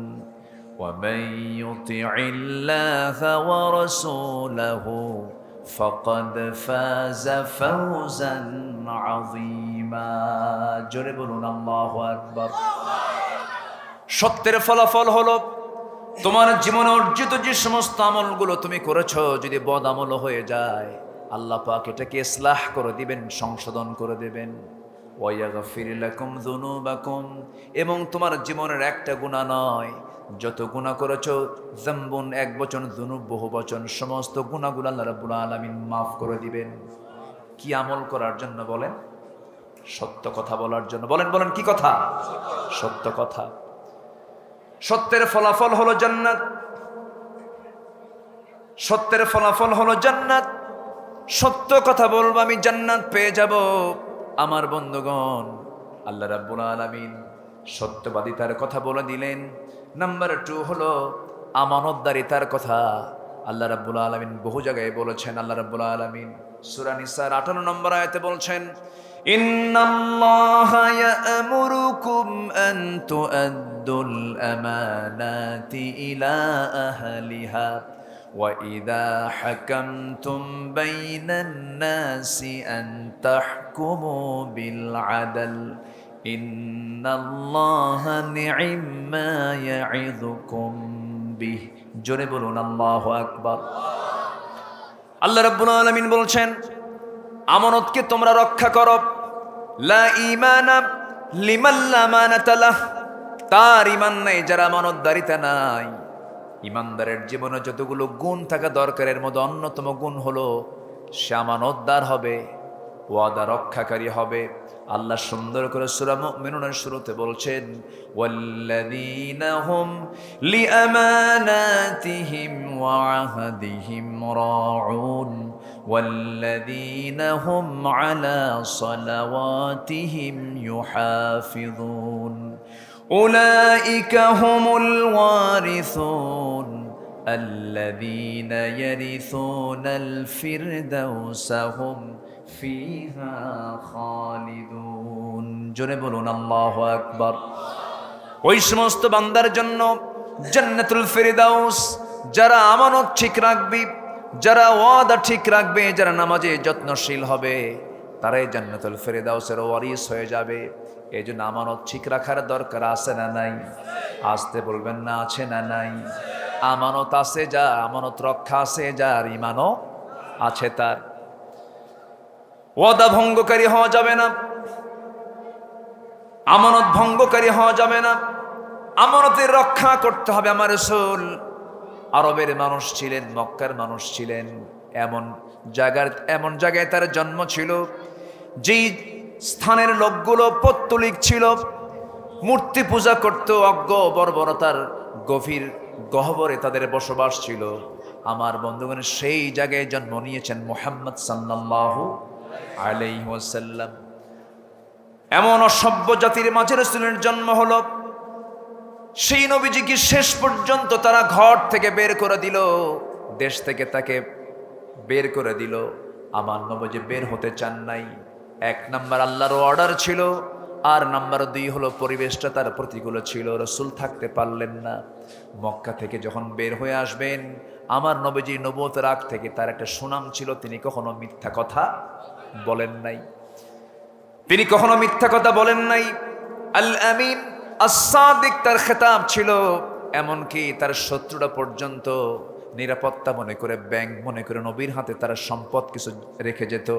ওয়া মান ইউতি'ইল্লাহা ওয়া রাসূলাহু ফাকাদ ফাযা ফাওজান আযীমা। জোরে বলুন আল্লাহু আকবার। সত্যের ফলাফল হলো, তোমার জীবনে অর্জিত যে সমস্ত আমলগুলো তুমি করেছো, যদি বদ আমল হয়ে যায়, আল্লাহ পাক এটাকে ইসলাহ করে দিবেন, সংশোধন করে দেবেন। ওয়া ইয়াগফির লাকুম যুনুবাকুম, এবং তোমার জীবনের একটা গুনাহ নয়, যত গুনাহ করেছো, যামবুন এক বচন, যুনুব বহু বচন, সমস্ত গুনাহগুলো আল্লাহ রাব্বুল আলামিন মাফ করে দিবেন। কি আমল করার জন্য বলেন? সত্য কথা বলার জন্য। বলেন বলেন কি কথা? সত্য কথা। সত্যের ফলাফল হলো জান্নাত। সত্যের ফলাফল হলো জান্নাত। সত্য কথা বলবো, আমি জান্নাত পেয়ে যাব। আমার বন্ধুগণ, আল্লাহ রাব্বুল আলামিন সত্যবাদিতার কথা বলে দিলেন। নাম্বার 2 হলো আমানতদারিতার কথা। আল্লাহ রাব্বুল আলামিন বহু জায়গায় বলেছেন। আল্লাহ রাব্বুল আলামিন সূরা নিসার 58 নম্বর আয়াতে বলছেন, ইন্নাল্লাহা ইয়া'মুরুকুম আন তু'আদ্দুল আমানাতি ইলা আহলিহা ওয়া ইযা হাকামতুম বাইনান নাসি আন তাহকুমু বিল আদল ইন্নাল্লাহা নি'ম্মা ইয়া'ইযুকুম বিহি। জোরে বলুন আল্লাহু আকবার। আল্লাহ রাব্বুল আলামিন বলছেন, আমানতকে তোমরা রক্ষা করো। লা ঈমানা লিমান লা আমানাতা লাহ, তার ঈমান নাই যার আমানতদারিতা নাই। ঈমানদারের জীবনে যতগুলো গুণ থাকা দরকার, এর মধ্যে অন্যতম গুণ হলো সে আমানতদার হবে, ওয়াদা রক্ষাকারী হবে। আল্লাহ সুন্দর করে সূরা মুমিনুনের শুরুতে বলছেন, ওয়াল্লাযীনা হুম লিআমানাতিহিম ওয়া আহদিহিম রাউন ওয়াল্লাযীনা হুম আলা সালাওয়াতিহিম ইউহাফিযুন উলাইকা হুমুল ওয়ারিসুন الذين يرثون الفردوس هم فيها خالدون জোরে বলুন আল্লাহু আকবার। ওই সমস্ত বান্দার জন্য জান্নাতুল ফিরদাউস, যারা আমানত ঠিক রাখবে, যারা ওয়াদা ঠিক রাখবে, যারা নামাজে যত্নশীল হবে, তারাই জান্নাতুল ফিরদাউসের ওয়ারিস হয়ে যাবে। এই জন্য আমানত ঠিক রাখার দরকার আছে না নাই? আসতে বলবেন না, আছে না নাই? আমানত আছে যা, আমানত রক্ষা আছে যার, ঈমানও আছে তার। ওয়াদা ভঙ্গকারী হওয়া যাবে না, আমানত ভঙ্গকারী হওয়া যাবে না, আমানতের রক্ষা করতে হবে। আমার রাসূল আরবের মানুষ ছিলেন, মক্কার মানুষ ছিলেন, এমন জায়গায় তার জন্ম ছিল যেই স্থানের লোকগুলো পৌত্তলিক ছিল, মূর্তি পূজা করত, অজ্ঞ বর্বরতার গভীর গহ্বরে তাদের বসবাস ছিল। আমার বন্ধুগণ, সেই জায়গায় জন্ম নিয়েছেন মুহাম্মদ সাল্লাল্লাহু আলাইহি ওয়াসাল্লাম। এমন অসভ্য জাতির মাঝে রাসূলের জন্ম হলো, সেই নবীজিকে শেষ পর্যন্ত তারা ঘর থেকে বের করে দিল, দেশ থেকে তাকে বের করে দিল। আমার নবীজি বের হতে চান নাই। এক নাম্বার আল্লাহর অর্ডার ছিল, আর নাম্বার 2 হলো পরিবেশটা তার প্রতিকূল ছিল, রাসূল থাকতে পারলেন না। মক্কা থেকে যখন বের হয়ে আসবেন, আমার নবীজি নবুয়তের আগ থেকে তার একটা সুনাম ছিল, তিনি কখনো মিথ্যা কথা বলেন নাই। তিনি কখনো মিথ্যা কথা বলেন নাই। আল আমিন আস-সাদিক তার খেতাব ছিল। এমনকি তার শত্রুরা পর্যন্ত নিরাপত্তা মনে করে, ব্যাংক মনে করে নবীর হাতে তারা সম্পদ কিছু রেখে যেত,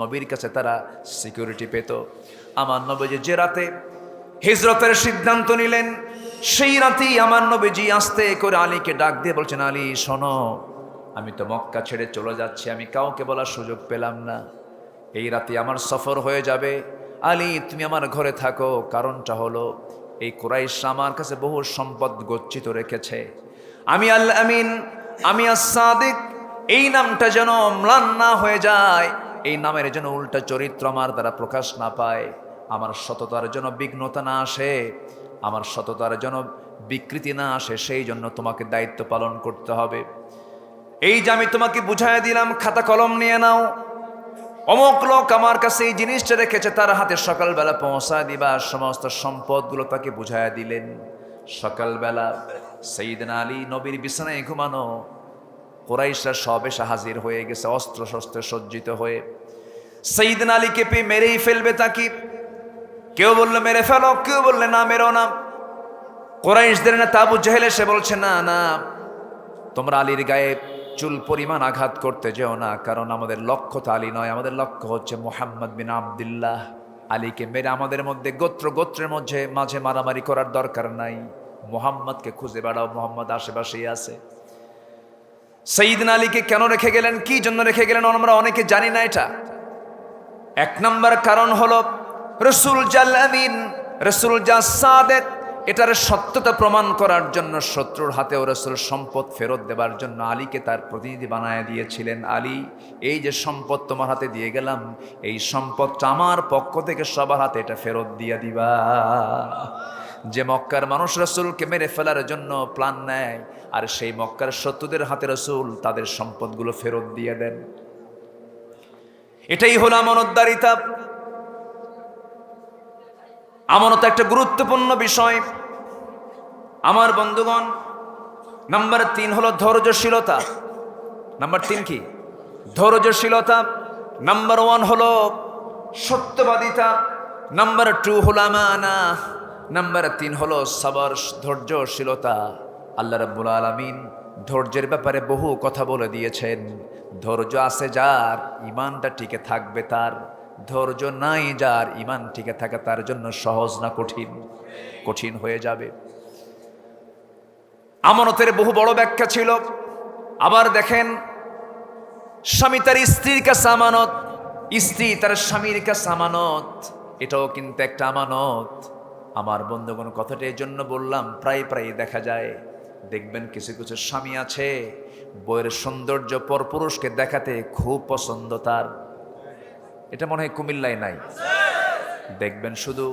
নবীর কাছে তারা সিকিউরিটি পেত। আমার নবীজি যে রাতে হিজরতের সিদ্ধান্ত নিলেন, সেই রাতেই আমার নবীজি আস্তে করে আলীকে ডাক দিয়ে বলছেন, আলী শোনো, আমি তো মক্কা ছেড়ে চলে যাচ্ছি, আমি কাউকে বলার সুযোগ পেলাম না, এই রাতে আমার সফর হয়ে যাবে, আলী তুমি আমার ঘরে থাকো। কারণটা হলো, এই কুরাইশ আমার কাছে বহু সম্পদ গচ্ছিত রেখেছে। আমি আল আমিন, আমি আস-সাদিক, এই নামটা যেন ম্লান না হয়ে যায়, এই নামের যেন উল্টা চরিত্র আমার দ্বারা প্রকাশ না পায়, আমার সততার যেন বিঘ্নতা না আসে, আমার সততার যেন বিকৃতি না আসে, সেই জন্য তোমাকে দায়িত্ব পালন করতে হবে। এই যে আমি তোমাকে বুঝাই দিলাম, খাতা কলম নিয়ে নাও, অমুক লোক আমার কাছে এই জিনিসটা রেখেছে, তার হাতে সকালবেলা পৌঁছায় দিবা। সমস্ত সম্পদগুলো তাকে বুঝাইয়া দিলেন। সকালবেলা সাইয়েদনা আলী নবীর বিছানায় ঘুমানো, কুরাইশরা সব এসে হাজির হয়ে গেছে অস্ত্র শস্ত্রে সজ্জিত হয়ে। সাইয়েদনা আলীকে পেয়ে মেরেই ফেলবে তাকে। কেউ বললো মেরে ফেলো, কেউ বললে না মেরো না। কুরাইশদের নেতা আবু জেহেল এসে বলছে, না না, তোমরা আলীর গায়ে চুল পরিমাণ আঘাত করতে যেও না, কারণ আমাদের লক্ষ্য তো আলী নয়, আমাদের লক্ষ্য হচ্ছে মুহাম্মদ বিন আব্দুল্লাহ। আলীকে মেরে আমাদের মধ্যে গোত্রের মাঝে মারামারি করার দরকার নাই, মুহাম্মদকে খুঁজে বেড়াও, মুহাম্মদ আশেপাশেই আছে। সাইয়েদনা আলীকে কেন রেখে গেলেন, কি জন্য রেখে গেলেন, আমরা অনেকে জানি না। এটা এক নাম্বার কারণ হলো, রাসূল জাল আমিন, রাসূল যা সাদেক, এটার সত্যতা প্রমাণ করার জন্য শত্রুর হাতেও রাসূল সম্পদ ফেরত দেবার জন্য আলীকে তার প্রতিনিধি বানায় দিয়েছিলেন। আলী, এই যে সম্পদ তোমার হাতে দিয়ে গেলাম, এই সম্পদটা আমার পক্ষ থেকে সবার হাতে এটা ফেরত দিয়ে দিবা। যে মক্কার মানুষ রাসূলকে মেরে ফেলার জন্য প্ল্যান নেয়, আর সেই মক্কার শত্রুদের হাতে রাসূল তাদের সম্পদগুলো ফেরত দিয়ে দেন। এটাই হলো আমানতদারিতা। আমানত একটা গুরুত্বপূর্ণ বিষয়। আমার বন্ধুগণ, নাম্বার 3 হলো ধৈর্যশীলতা। নাম্বার 3 কি? ধৈর্যশীলতা। নাম্বার 1 হলো সত্যবাদিতা। নাম্বার 2 হলো আমানা। নাম্বার 3 হলো সবর, ধৈর্যশীলতা। আল্লাহ রাব্বুল আলামিন ধৈর্যের ব্যাপারে বহু কথা বলে দিয়েছেন। ধৈর্য আছে যার, ঈমানটা টিকে থাকবে তার। ধৈর্য নাই যার, ঈমান টিকে থাকা তার জন্য সহজ না কঠিন? কঠিন হয়ে যাবে। আমানতের বহু বড় ব্যাখ্যা ছিল। আবার দেখেন, স্বামী তার স্ত্রীর কাছে আমানত, স্ত্রী তার স্বামীর কাছে আমানত, এটাও কিন্তু একটা আমানত। আমার বন্ধুগণ, কথাটা এই জন্য বললাম, প্রায় প্রায় দেখা যায়, দেখবেন কিছু কিছু স্বামী আছে বইয়ের সৌন্দর্য পরপুরুষকে দেখাতে খুব পছন্দ তার। এটা মনে হয় কুমিল্লায় নাই। দেখবেন শুধু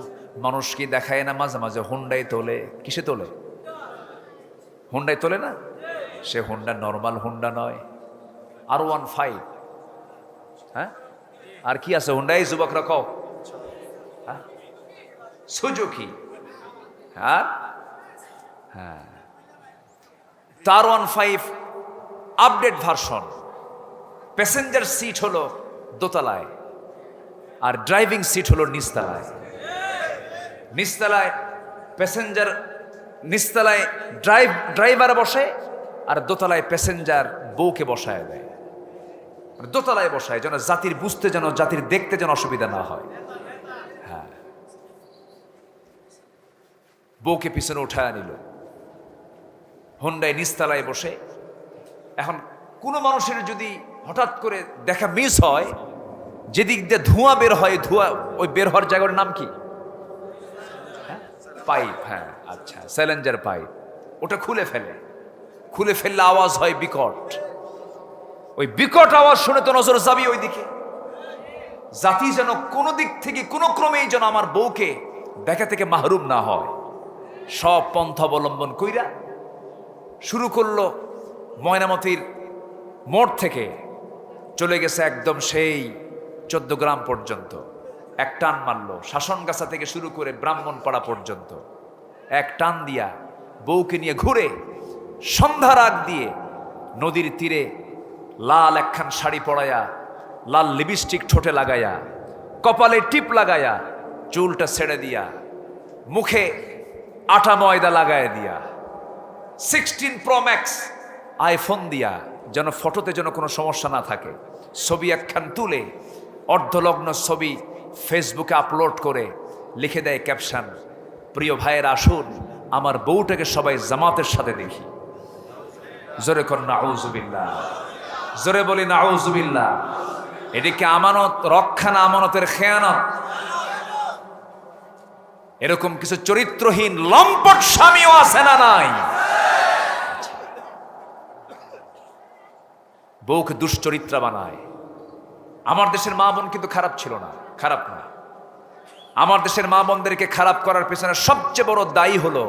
মানুষকে দেখায় না, মাঝে মাঝে হুন্ডাই তোলে। কিসে তোলে? হুন্ডাই তোলে না? সে হুন্ডা নর্মাল হুন্ডা নয়, R15। হ্যাঁ, আর কি আছে হুন্ডাই? যুবকরা কও। হ্যাঁ, সুজুকি। হ্যাঁ হ্যাঁ, R15 update version. Passenger seat হলো দোতলায়, আর ড্রাইভিং সিট হলো নিচতলায়। নিচতলায় প্যাসেঞ্জার, নিচতলায় ড্রাইভার বসে, আর দোতলায় প্যাসেঞ্জার বউকে বসায় দেয়। দোতলায় বসায় যেন জাতির বুঝতে, যেন জাতির দেখতে যেন অসুবিধা না হয়। হ্যাঁ, বউকে পিছনে উঠায় নিল, হুন্ডায় নিচতলায় বসে। এখন কোনো মানুষের যদি হঠাৎ করে দেখা মিস হয়, যেদিক দিয়ে ধোঁয়া বের হয়, ধোঁয়া ওই বের হওয়ার জায়গার নাম কি? পাইপ। হ্যাঁ, আচ্ছা, স্যালেঞ্জার পাইপ। ওটা খুলে ফেলে, খুলে ফেললে আওয়াজ হয় বিকট। ওই বিকট আওয়াজ শুনে তো নজর যাবি ওইদিকে। জাতি যেন কোনো দিক থেকে কোনো ক্রমেই যেন আমার বউকে দেখা থেকে মাহরুম না হয়, সব পন্থা অবলম্বন কইরা শুরু করলো ময়নামতির মোড় থেকে চলে গেছে একদম সেই 14 গ্রাম পর্যন্ত। এক টান মারলো, শাসনগাছা থেকে শুরু করে ব্রাহ্মণপাড়া পর্যন্ত এক টান দিয়া বউকে নিয়ে ঘুরে সন্ধ্যার আগ দিয়ে নদীর তীরে লাল একখান শাড়ি পরাইয়া, লাল লিপস্টিক ঠোঁটে লাগাইয়া, কপালে টিপ লাগাইয়া, চুলটা ছেড়ে দিয়া, মুখে আটা ময়দা লাগায় দিয়া, 16 Pro Max আইফোন দিয়া, যেন ফটোতে যেন কোনো সমস্যা না থাকে, ছবি একখান তুলে অর্ধলগ্ন ছবি ফেসবুকে আপলোড করে লিখে দেয় ক্যাপশন, প্রিয় ভাইয়ের আসুন আমার বউটাকে সবাই জামাতের সাথে দেখি। জোরে কর নাউজুবিল্লাহ, জোরে বলি নাউজুবিল্লাহ। এদিকে আমানত রক্ষা না আমানতের খেয়ানত? এরকম কিছু চরিত্রহীন লম্পট স্বামীও আছে না নাই? বউকে দুশ্চরিত্রা বানায়। আমার দেশের মা বোন কিন্তু খারাপ ছিল না, খারাপ না। আমার দেশের মা বোনদেরকে খারাপ করার পেছনে সবচেয়ে বড় দায়ী হলো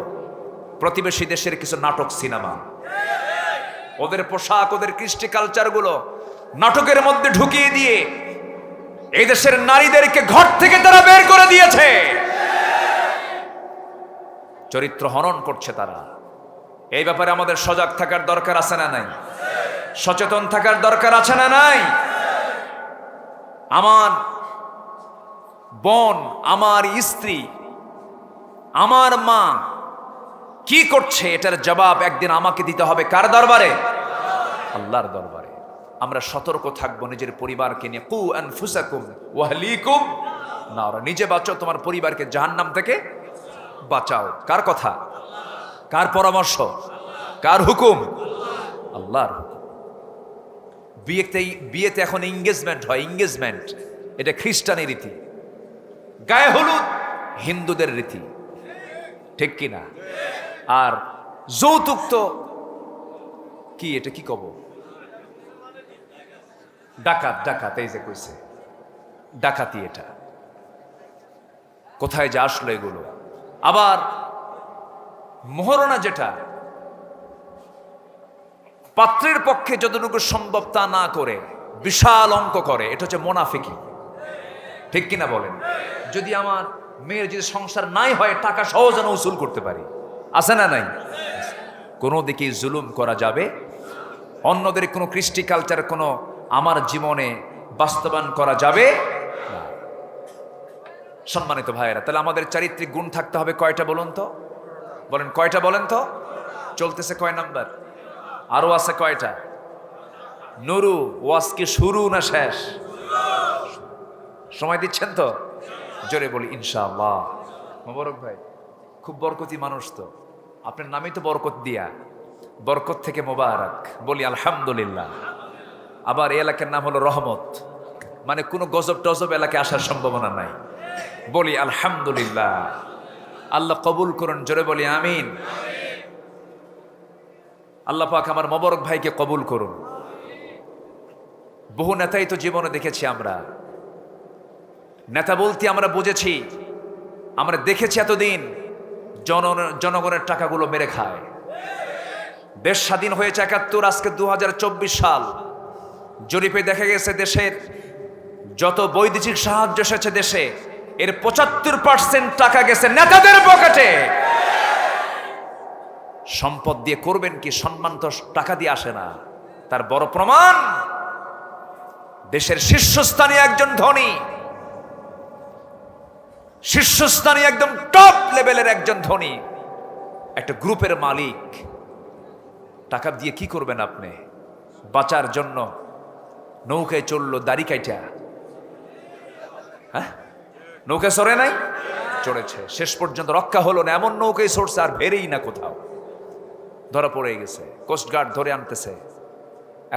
প্রতিবেশী দেশের কিছু নাটক, সিনেমা। ওদের পোশাক, ওদের কৃষ্টি কালচার গুলো নাটকের মধ্যে ঢুকিয়ে দিয়ে এই দেশের নারীদেরকে ঘর থেকে তারা বের করে দিয়েছে। চরিত্র হনন করছে তারা। এই ব্যাপারে আমাদের সজাগ থাকার দরকার আছে না নাই? সচেতন থাকার দরকার আছে না নাই? আমার বোন, আমার স্ত্রী, আমার মা কি করছে এটার জবাব একদিন আমাকে দিতে হবে। কার দরবারে? আল্লাহর দরবারে। আমরা সতর্ক থাকবো নিজের পরিবারকে নিয়ে। কু আনফুসাকুম ওয়া আহলিকুম নার। নিজে বাঁচো, তোমার পরিবারকে জাহান্নাম থেকে বাঁচাও। কার কথা? কার পরামর্শ? কার হুকুম? আল্লাহর হুকুম। বিয়েতে এখন এঙ্গেজমেন্ট হয়। এঙ্গেজমেন্ট এটা খ্রিস্টানি রীতি, গায়ে হলুদ হিন্দুদের রীতি, ঠিক কিনা? আর যৌতুক তো কি, এটা কি কব, ডাকাত। ডাকাত এই যে কইছে ডাকাতি, এটা কোথায় যে আসলো এগুলো। আবার মোহরণা যেটা পাত্রের পক্ষে যতটুকু সম্ভব তা না করে বিশাল অঙ্ক করে, এটা হচ্ছে মোনাফিকি, ঠিক কিনা বলেন? যদি আমার মেয়ের যদি সংসার নাই হয়, টাকা সহজে উসুল করতে পারি, আছে না নাই? কোনো দিকে জুলুম করা যাবে, অন্যদের কোনো কৃষ্টি কালচার কোনো আমার জীবনে বাস্তবায়ন করা যাবে না। সম্মানিত ভাইয়েরা, তাহলে আমাদের চারিত্রিক গুণ থাকতে হবে কয়টা বলুন তো? বলেন কয়টা বলেন তো? চলতেছে কয় নাম্বার? আরো আছে কয়টা? নুরু ওয়াজ কি শুরু না শেষ? সময় দিচ্ছেন তো? জোরে বলি ইনশাআল্লাহ। মোবারক ভাই খুব বরকতি মানুষ তো, আপনার নামই তো বরকত দিয়া, বরকত থেকে মোবারক বলি আলহামদুলিল্লাহ। আবার এই এলাকার নাম হলো রহমত, মানে কোনো গজব টজব এলাকায় আসার সম্ভাবনা নাই। বলি আলহামদুলিল্লাহ। আল্লাহ কবুল করুন, জোরে বলি আমিন। আল্লাহ পাক আমার মোবারক ভাইকে কবুল করুন। বহু নেতাই তো জীবনে দেখেছি আমরা, নেতা বলতে আমরা বুঝেছি, আমরা দেখেছি এতদিন জনগণের টাকাগুলো মেরে খায়। দেশ স্বাধীন হয়েছে ৭১, আজকে ২০২৪ সাল। জরিপে দেখা গেছে দেশের যত বৈদেশিক সাহায্য এসেছে দেশে, এর ৭৫% টাকা গেছে নেতাদের পকেটে। সম্পদ দিয়ে করবেন কি? সম্মান তো টাকা দিয়ে আসে না। তার বড় প্রমাণ, দেশের শীর্ষস্থানীয় একজন ধনী, শীর্ষস্থানীয় একদম টপ লেভেলের একজন ধনী, একটা গ্রুপের মালিক। টাকা দিয়ে কি করবেন আপনি? বাঁচার জন্য নৌকায় চললো দাড়ি কাইটা, হ্যাঁ, নৌকায় চড়ে নাই, চড়েছে, শেষ পর্যন্ত রক্ষা হলো না, এমন নৌকায় চড়ছে আর বেরেই না কোথাও, ধরা পড়ে গেছে। কোস্টগার্ড ধরে আনতেছে।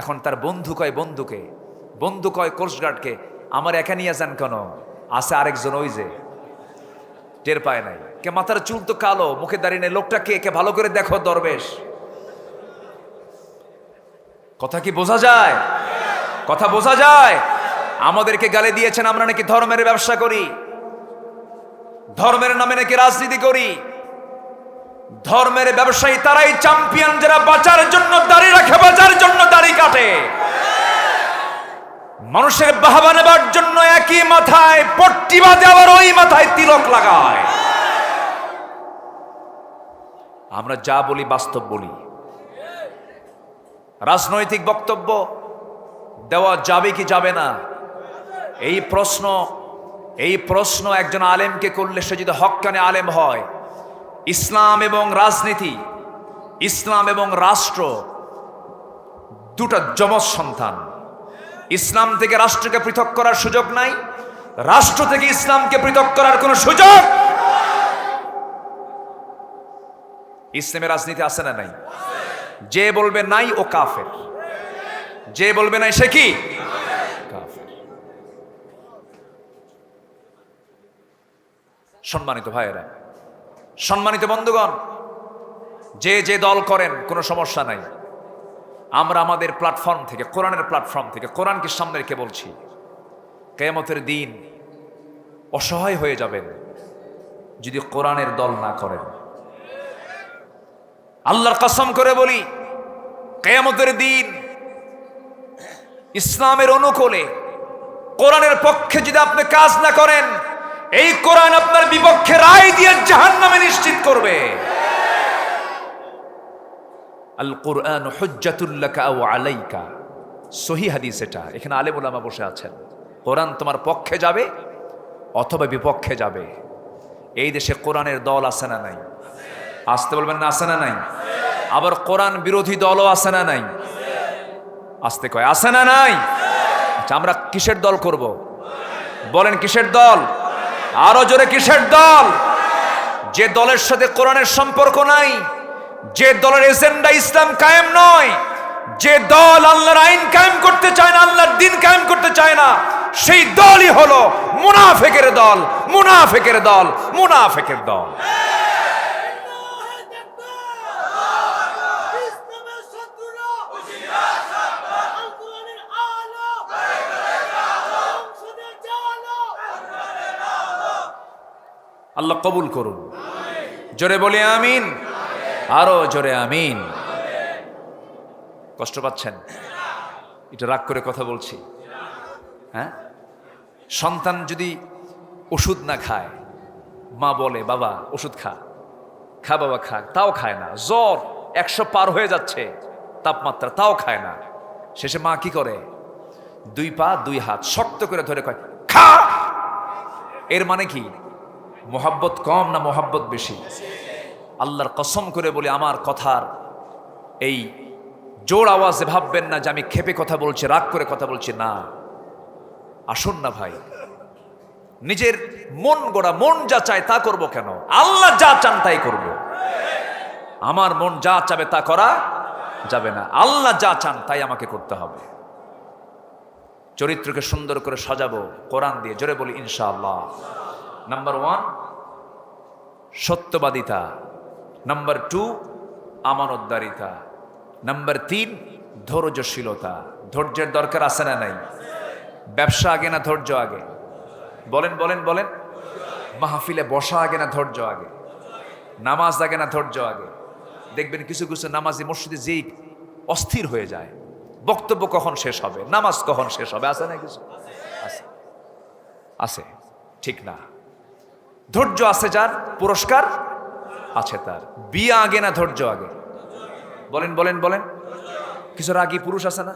এখন তার বন্ধু কয় বন্ধুকে, বন্ধু কয় কোস্টগার্ডকে, আমার একা নিয়ে যান কেন? আছে আরেকজন, ওই যে টের পায় নাই, কে মাথার চুল তো কালো, মুখে দাঁড়িয়ে নেই, লোকটা কে? কে ভালো করে দেখো দরবেশ। কথা কি বোঝা যায়? কথা বোঝা যায়? আমাদেরকে গালি দিয়েছেন আমরা নাকি ধর্মের ব্যবসা করি, ধর্মের নামে নাকি রাজনীতি করি। ধর্মের ব্যবসায়ী তারাই চ্যাম্পিয়ন যারা বাঁচার জন্য দাড়ি রাখে, বাঁচার জন্য দাড়ি কাটে। মানুষের বাহবা নেবার জন্য একই মাথায় পট্টি বাঁধে, আবার ওই মাথায় তিলক লাগায়। আমরা যা বলি বাস্তব বলি। রাজনৈতিক বক্তব্য দেওয়া যাবে কি যাবে না, এই প্রশ্ন একজন আলেমকে করলে, সে যদি হক্কানে আলেম হয়, ইসলাম এবং রাজনীতি, ইসলাম এবং রাষ্ট্র দুটা যমজ সন্তান। ইসলাম থেকে রাষ্ট্রকে পৃথক করার সুযোগ নাই, রাষ্ট্র থেকে ইসলামকে পৃথক করার কোনো সুযোগ। ইসলামের রাজনীতি আছে না নাই? যে বলবে নাই ও কাফের, যে বলবে নাই সে কি? কাফের। সম্মানিত ভাইয়েরা, সম্মানিত বন্ধুগণ, যে যে দল করেন কোনো সমস্যা নাই। আমরা আমাদের প্ল্যাটফর্ম থেকে, কোরআনের প্ল্যাটফর্ম থেকে, কোরআনকে সামনে রেখে বলছি, কিয়ামতের দিন অসহায় হয়ে যাবেন যদি কোরআনের দল না করেন। আল্লাহর কসম করে বলি, কিয়ামতের দিন ইসলামের অনুকূলে কোরআনের পক্ষে যদি আপনি কাজ না করেন, এই কোরআন আপনার বিপক্ষে রায় দিয়ে জাহান্নামে নিশ্চিত করবে। আল কুরআন হুজ্জাতুল লাকা আও আলাইকা, সহিহ হাদিস এটা। এখানে আলেম ওলামা বসে আছেন। কোরআন তোমার পক্ষে যাবে অথবা বিপক্ষে যাবে। এই দেশে কোরআনের দল আছে না নাই? আসতে বলবেন না, আছে না নাই? আবার কোরআন বিরোধী দলও আছে না নাই? আসতে কয়, আছে না নাই? আচ্ছা, আমরা কিসের দল করব? বলেন কিসের দল? আরো জোরে কিসের দল? যে দলের সাথে কোরআনের সম্পর্ক নাই, যে দলের এজেন্ডা ইসলাম কায়েম নয়, যে দল আল্লাহর আইন কায়েম করতে চায় না, আল্লাহর দিন কায়েম করতে চায় না, সেই দলই হলো মুনাফিকের দল, মুনাফিকের দল, মুনাফিকের দল। আল্লাহ কবুল করুন। জোরে বলি আমিন, আরো জোরে আমিন। কষ্ট পাচ্ছেন? এটা রাগ করে কথা বলছি, হ্যাঁ? সন্তান যদি ওষুধ না খায়, মা বলে বাবা ওষুধ খা, খা বাবা খা, তাও খায় না। জ্বর 100 পার হয়ে যাচ্ছে তাপমাত্রা, তাও খায় না। শেষে মা কি করে? 2 পা 2 হাত শক্ত করে ধরে কয় খা। এর মানে কি? মোহাব্বত কম না মোহাব্বত বেশি? আল্লাহর কসম করে বলি, আমার কথার এই জোর আওয়াজে ভাববেন না যে আমি ক্ষেপে কথা বলছি, রাগ করে কথা বলছি, না। আসুন না ভাই, নিজের মন গড়া, মন যা চায় তা করব কেন? আল্লাহ যা চান তাই করব। আমার মন যা চাবে তা করা যাবে না, আল্লাহ যা চান তাই আমাকে করতে হবে। চরিত্রকে সুন্দর করে সাজাবো কোরআন দিয়ে, জোরে বলি ইনশাআল্লাহ। নাম্বার 1 সত্যবাদিতা, নাম্বার 2 আমানতদারিতা, নাম্বার 3 ধৈর্যশীলতা। ধৈর্যের দরকার আছে না নাই? ব্যবসা আগে না ধৈর্য আগে? বলেন বলেন বলেন। মাহফিলে বসা আগে না ধৈর্য আগে? নামাজ আগে না ধৈর্য আগে? দেখবেন কিছু কিছু নামাজি মসজিদে যেই অস্থির হয়ে যায়, বক্তব্য কখন শেষ হবে, নামাজ কখন শেষ হবে, আছে না কিছু? আছে আছে, ঠিক না? ধৈর্য আছে যার, পুরস্কার আছে তার। বিয়ে আগে না ধৈর্য আগে? বলেন বলেন বলেন। কিছু রাগী পুরুষ আছে না?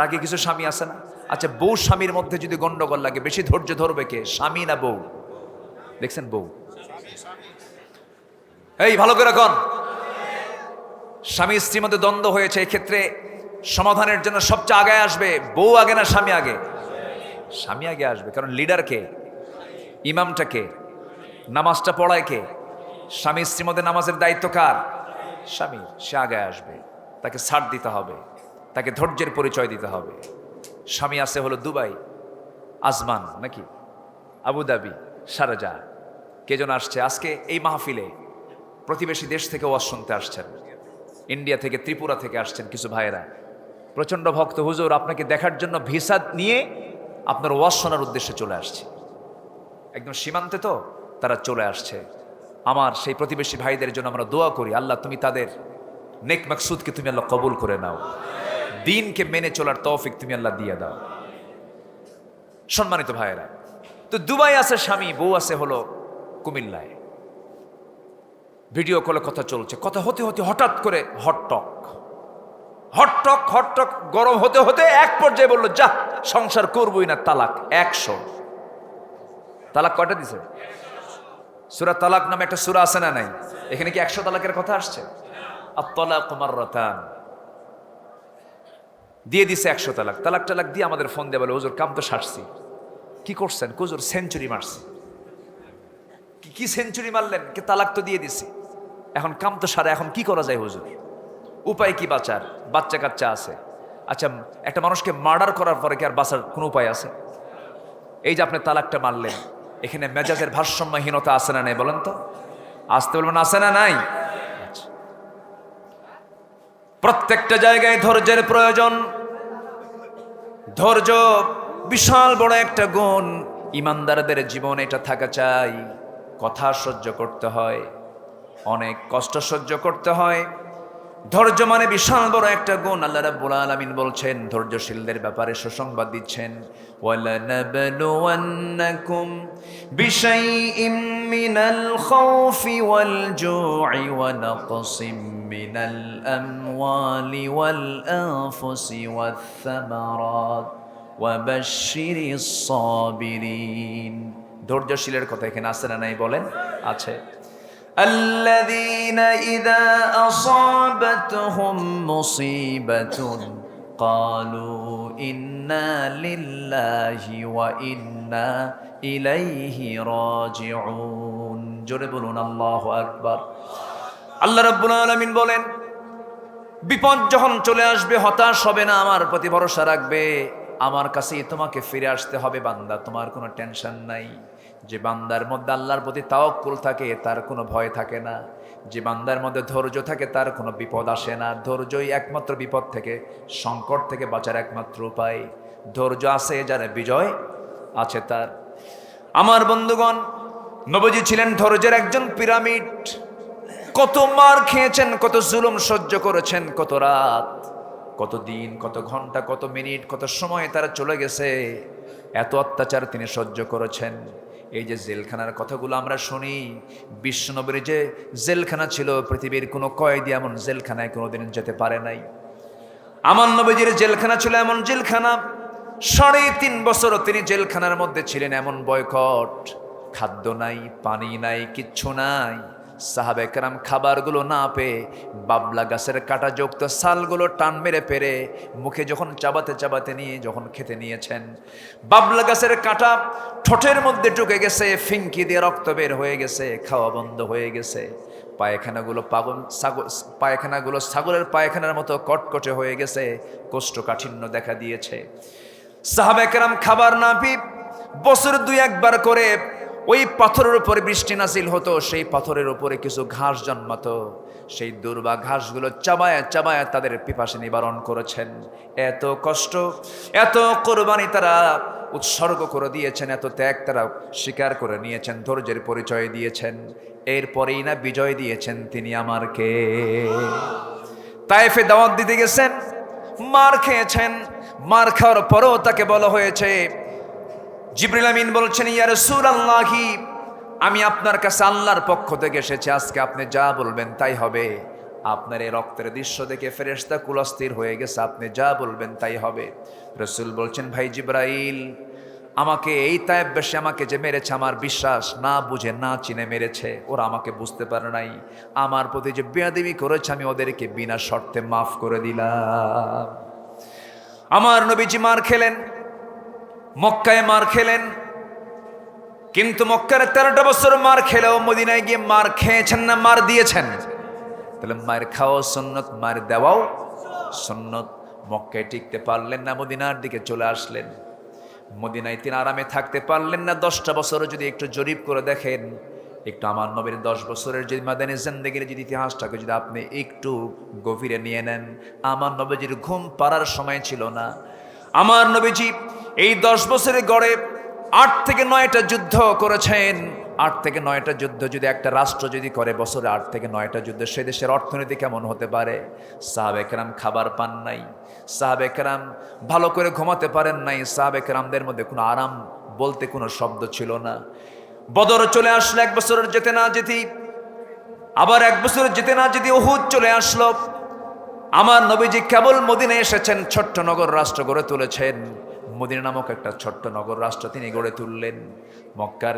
রাগী কিছু স্বামী আছে না? আচ্ছা, বউ স্বামীর মধ্যে যদি গন্ডগোল লাগে, বেশি ধৈর্য ধরবে কে, স্বামী না বউ? দেখছেন বউ? এই ভালো করে কোন স্বামী স্ত্রীর মধ্যে দ্বন্দ্ব হয়েছে, এক্ষেত্রে সমাধানের জন্য সবচেয়ে আগে আসবে বউ আগে না স্বামী আগে? স্বামী আগে আসবে, কারণ লিডার কে, ইমামটা কে, নামাজটা পড়ায় কে? স্বামী স্ত্রীর মধ্যে নামাজের দায়িত্ব কার? স্বামীর। সে আগে আসবে, তাকে ছাড় দিতে হবে, তাকে ধৈর্যের পরিচয় দিতে হবে। স্বামী আছে হলো দুবাই, আজমান নাকি আবুধাবি, শারজা। কে যেন আসছে আজকে এই মাহফিলে, প্রতিবেশী দেশ থেকে ওয়াজ শুনতে আসছেন, ইন্ডিয়া থেকে, ত্রিপুরা থেকে আসছেন কিছু ভাইয়েরা, প্রচন্ড ভক্ত। হুজুর আপনাকে দেখার জন্য ভিসা নিয়ে আপনার ওয়াজ শোনার উদ্দেশ্যে চলে আসছে। একদম সীমান্তে তো তারা চলে আসছে। আমার সেই প্রতিবেশী ভাইদের জন্য আমরা দোয়া করি, আল্লাহ তুমি তাদের নেক মাকসুদকে তুমি আল্লাহ কবুল করে নাও, দিনকে মেনে চলার তৌফিক তুমি আল্লাহ দিয়ে দাও। সম্মানিত ভাইয়েরা, তো দুবাই আছে স্বামী, বউ আছে হলো কুমিল্লায়। ভিডিও কলে কথা চলছে, কথা হতে হতে হঠাৎ করে হটটক গরম হতে হতে এক পর্যায়ে বললো, যা সংসার করবই না, তালাক 100। তালাক কয়টা দিছে? সূরা তালাক নামে একটা সূরা আছে না নাই? এখানে কি 100 তালাকের কথা আসছে? আত-তালাকু মাররাতান, দিয়ে দিছে 100 তালাক। তালাক দিয়ে আমাদের ফোন দিয়ে বলে, হুজুর কাম তো সারছি। কি করছেন? হুজুর সেঞ্চুরি মারছি। কি সেঞ্চুরি মারলেন? কি তালাক তো দিয়ে দিছি, এখন কাম তো সারে, এখন কি করা যায় হুজুর? উপায় কি বাঁচার? বাচ্চা কাচ্চা আছে। আচ্ছা, একটা মানুষকে মার্ডার করার পরে কি আর বাঁচার কোনো উপায় আছে? এই যে আপনি তালাকটা মারলেন, এখানে মেজাজের ভারসাম্যহীনতা আছে না নাই বলেন তো? আসতে বলবেন আছে না নাই? আচ্ছা। প্রত্যেকটা জায়গায় ধৈর্যের প্রয়োজন। ধৈর্য বিশাল বড় একটা গুণ, ইমানদারদের জীবনে এটা থাকা চাই। কথা সহ্য করতে হয়, অনেক কষ্ট সহ্য করতে হয়। ধৈর্য মানে বিশাল বড় একটা গুণ। আল্লাহ রাব্বুল আলামিন বলছেন, ধৈর্যশীলদের ব্যাপারে সুসংবাদ দিচ্ছেন, ওয়ালানাবলুওয়ান্নাকুম বিশাইইম মিনাল খাউফি ওয়াল জু'i ওয়া নাকসিম মিনাল আমওয়ালি ওয়াল আনফুসি ওয়াথ থামারাত ওয়া বাশশিরিস সাবিরিন। ধৈর্যশীলের কথা এখানে আছে না নাই বলেন? আছে। الذين إذا أصابتهم مصيبة قالوا إنا لله وإنا إليه راجعون। জোরে বলুন আল্লাহু আকবার। আল্লাহ রাব্বুল আলামিন বলেন, বিপদ যখন চলে আসবে হতাশ হবে না, আমার প্রতি ভরসা রাখবে, আমার কাছেই তোমাকে ফিরে আসতে হবে বান্দা, তোমার কোনো টেনশন নাই। যে বান্দার মধ্যে আল্লাহর প্রতি তাওয়াক্কুল থাকে তার কোনো ভয় থাকে না। যে বান্দার মধ্যে ধৈর্য থাকে তার কোনো বিপদ আসে না। ধৈর্যই একমাত্র বিপদ থেকে, সংকট থেকে বাঁচার একমাত্র উপায়। ধৈর্য আছে যার, বিজয় আছে তার। আমার বন্ধুগণ, নবীজি ছিলেন ধৈর্যের একজন পিরামিড। কত মার খেয়েছেন, কত জুলুম সহ্য করেছেন, কত রাত, কত দিন, কত ঘন্টা, কত মিনিট, কত সময় তারা চলে গেছে, এত অত্যাচার তিনি সহ্য করেছেন। এই যে জেলখানার কথাগুলো আমরা শুনি, বিশ্বনবীর যে জেলখানা ছিল, পৃথিবীর কোনো কয়েদি এমন জেলখানায় কোনোদিন যেতে পারে নাই। আমার নবীজির জেলখানা ছিল এমন জেলখানা, 3.5 বছর তিনি জেলখানার মধ্যে ছিলেন। এমন বয়কট, খাদ্য নাই, পানি নাই, কিচ্ছু নাই। সাহাবে কেরাম খাবারগুলো না পেয়ে বাবলা গাছের কাঁটাযুক্ত সালগুলো টান মেরে পেরে মুখে যখন চাবাতে নিয়ে যখন খেতে নিয়েছেন, বাবলা গাছের কাঁটা ঠোঁটের মধ্যে ঢুকে গেছে, ফিঙ্কি দিয়ে রক্ত বের হয়ে গেছে, খাওয়া বন্ধ হয়ে গেছে। পায়খানাগুলো ছাগলের পায়খানার মতো কটকটে হয়ে গেছে, কোষ্ঠকাঠিন্য দেখা দিয়েছে। সাহাবায়ে কেরাম খাবার না পেয়ে বছর 2-1 করে ওই পাথরের উপরে বৃষ্টি নাজিল হতো, সেই পাথরের উপরে কিছু ঘাস জন্মাতো, সেই দুর্বা ঘাসগুলো চাবায়া চাবায়া তাদের পিপাসা নিবারণ করেছেন। এত কষ্ট, এত কোরবানি তারা উৎসর্গ করে দিয়েছেন, এত ত্যাগ তারা স্বীকার করে নিয়েছেন, ধৈর্যের পরিচয় দিয়েছেন। এরপরেই না বিজয় দিয়েছেন তিনি আমার কে। তায়েফে দাওয়াত দিতে গেছেন, মার খেয়েছেন। মার খাওয়ার পরেও তাকে বলা হয়েছে, জিবরিল আমিন বলছেন, ইয়া রাসূলুল্লাহি, আমি আপনার কাছে আল্লাহর পক্ষ থেকে এসেছি, আজকে আপনি যা বলবেন তাই হবে। আপনার এই রক্তের দৃশ্য দেখে ফেরেশতা কুলস্থির হয়ে গেছে, আপনি যা বলবেন তাই হবে। রাসূল বলছেন, ভাই জিবরাইল, আমাকে এই তায়েফবাসী আমাকে যে মেরেছে, আমার বিশ্বাস না বুঝে না চিনে মেরেছে, ওরা আমাকে বুঝতে পারে নাই। আমার প্রতি যে বেয়াদবি করেছে আমি ওদেরকে বিনা শর্তে মাফ করে দিলাম। আমার নবীজি মার খেলেন, মক্কায় মার খেলেন, কিন্তু মক্কার 13টা বছর মার খেলেও মদিনায় গিয়ে মার খেয়েছেন না মার দিয়েছেন? তাহলে মার খাওয়া সুন্নত, মার দেওয়াও সুন্নত। মক্কায় টিকতে পারলেন না, মদিনার দিকে চলে আসলেন। মদিনায় তিনি আরামে থাকতে পারলেন না। 10টা বছর যদি একটু জরিপ করে দেখেন, একটু আমার নবীর 10 বছরের যদি মাদানী জিন্দেগির যদি ইতিহাসটাকে যদি আপনি একটু গভীরে নিয়ে নেন, আমার নবীজির ঘুম পাড়ার সময় ছিল না। আমার নবীজি এই 10 বছরে গড়ে 8 থেকে 9টা যুদ্ধ করেছেন। 8 থেকে 9টা যুদ্ধ যদি একটা রাষ্ট্র যদি করে বছরে 8 থেকে 9টা যুদ্ধ, সে দেশের অর্থনীতি কেমন হতে পারে? সাহাবে কেরাম খাবার পান নাই, সাহাবে কেরাম ভালো করে ঘুমাতে পারেন নাই, সাহাবে কেরামদের মধ্যে কোনো আরাম বলতে কোনো শব্দ ছিল না। বদর চলে আসলো 1 বছরের যেতে না যেতেই, আবার 1 বছর যেতে না যেতে উহুদ চলে আসলো। আমার নবীজি কেবল মদিনায় এসেছেন, ছোট্ট নগর রাষ্ট্র গড়ে তুলেছেন। মদিনা নামক একটা ছোট্ট নগর রাষ্ট্র তিনি গড়ে তুললেন। মক্কার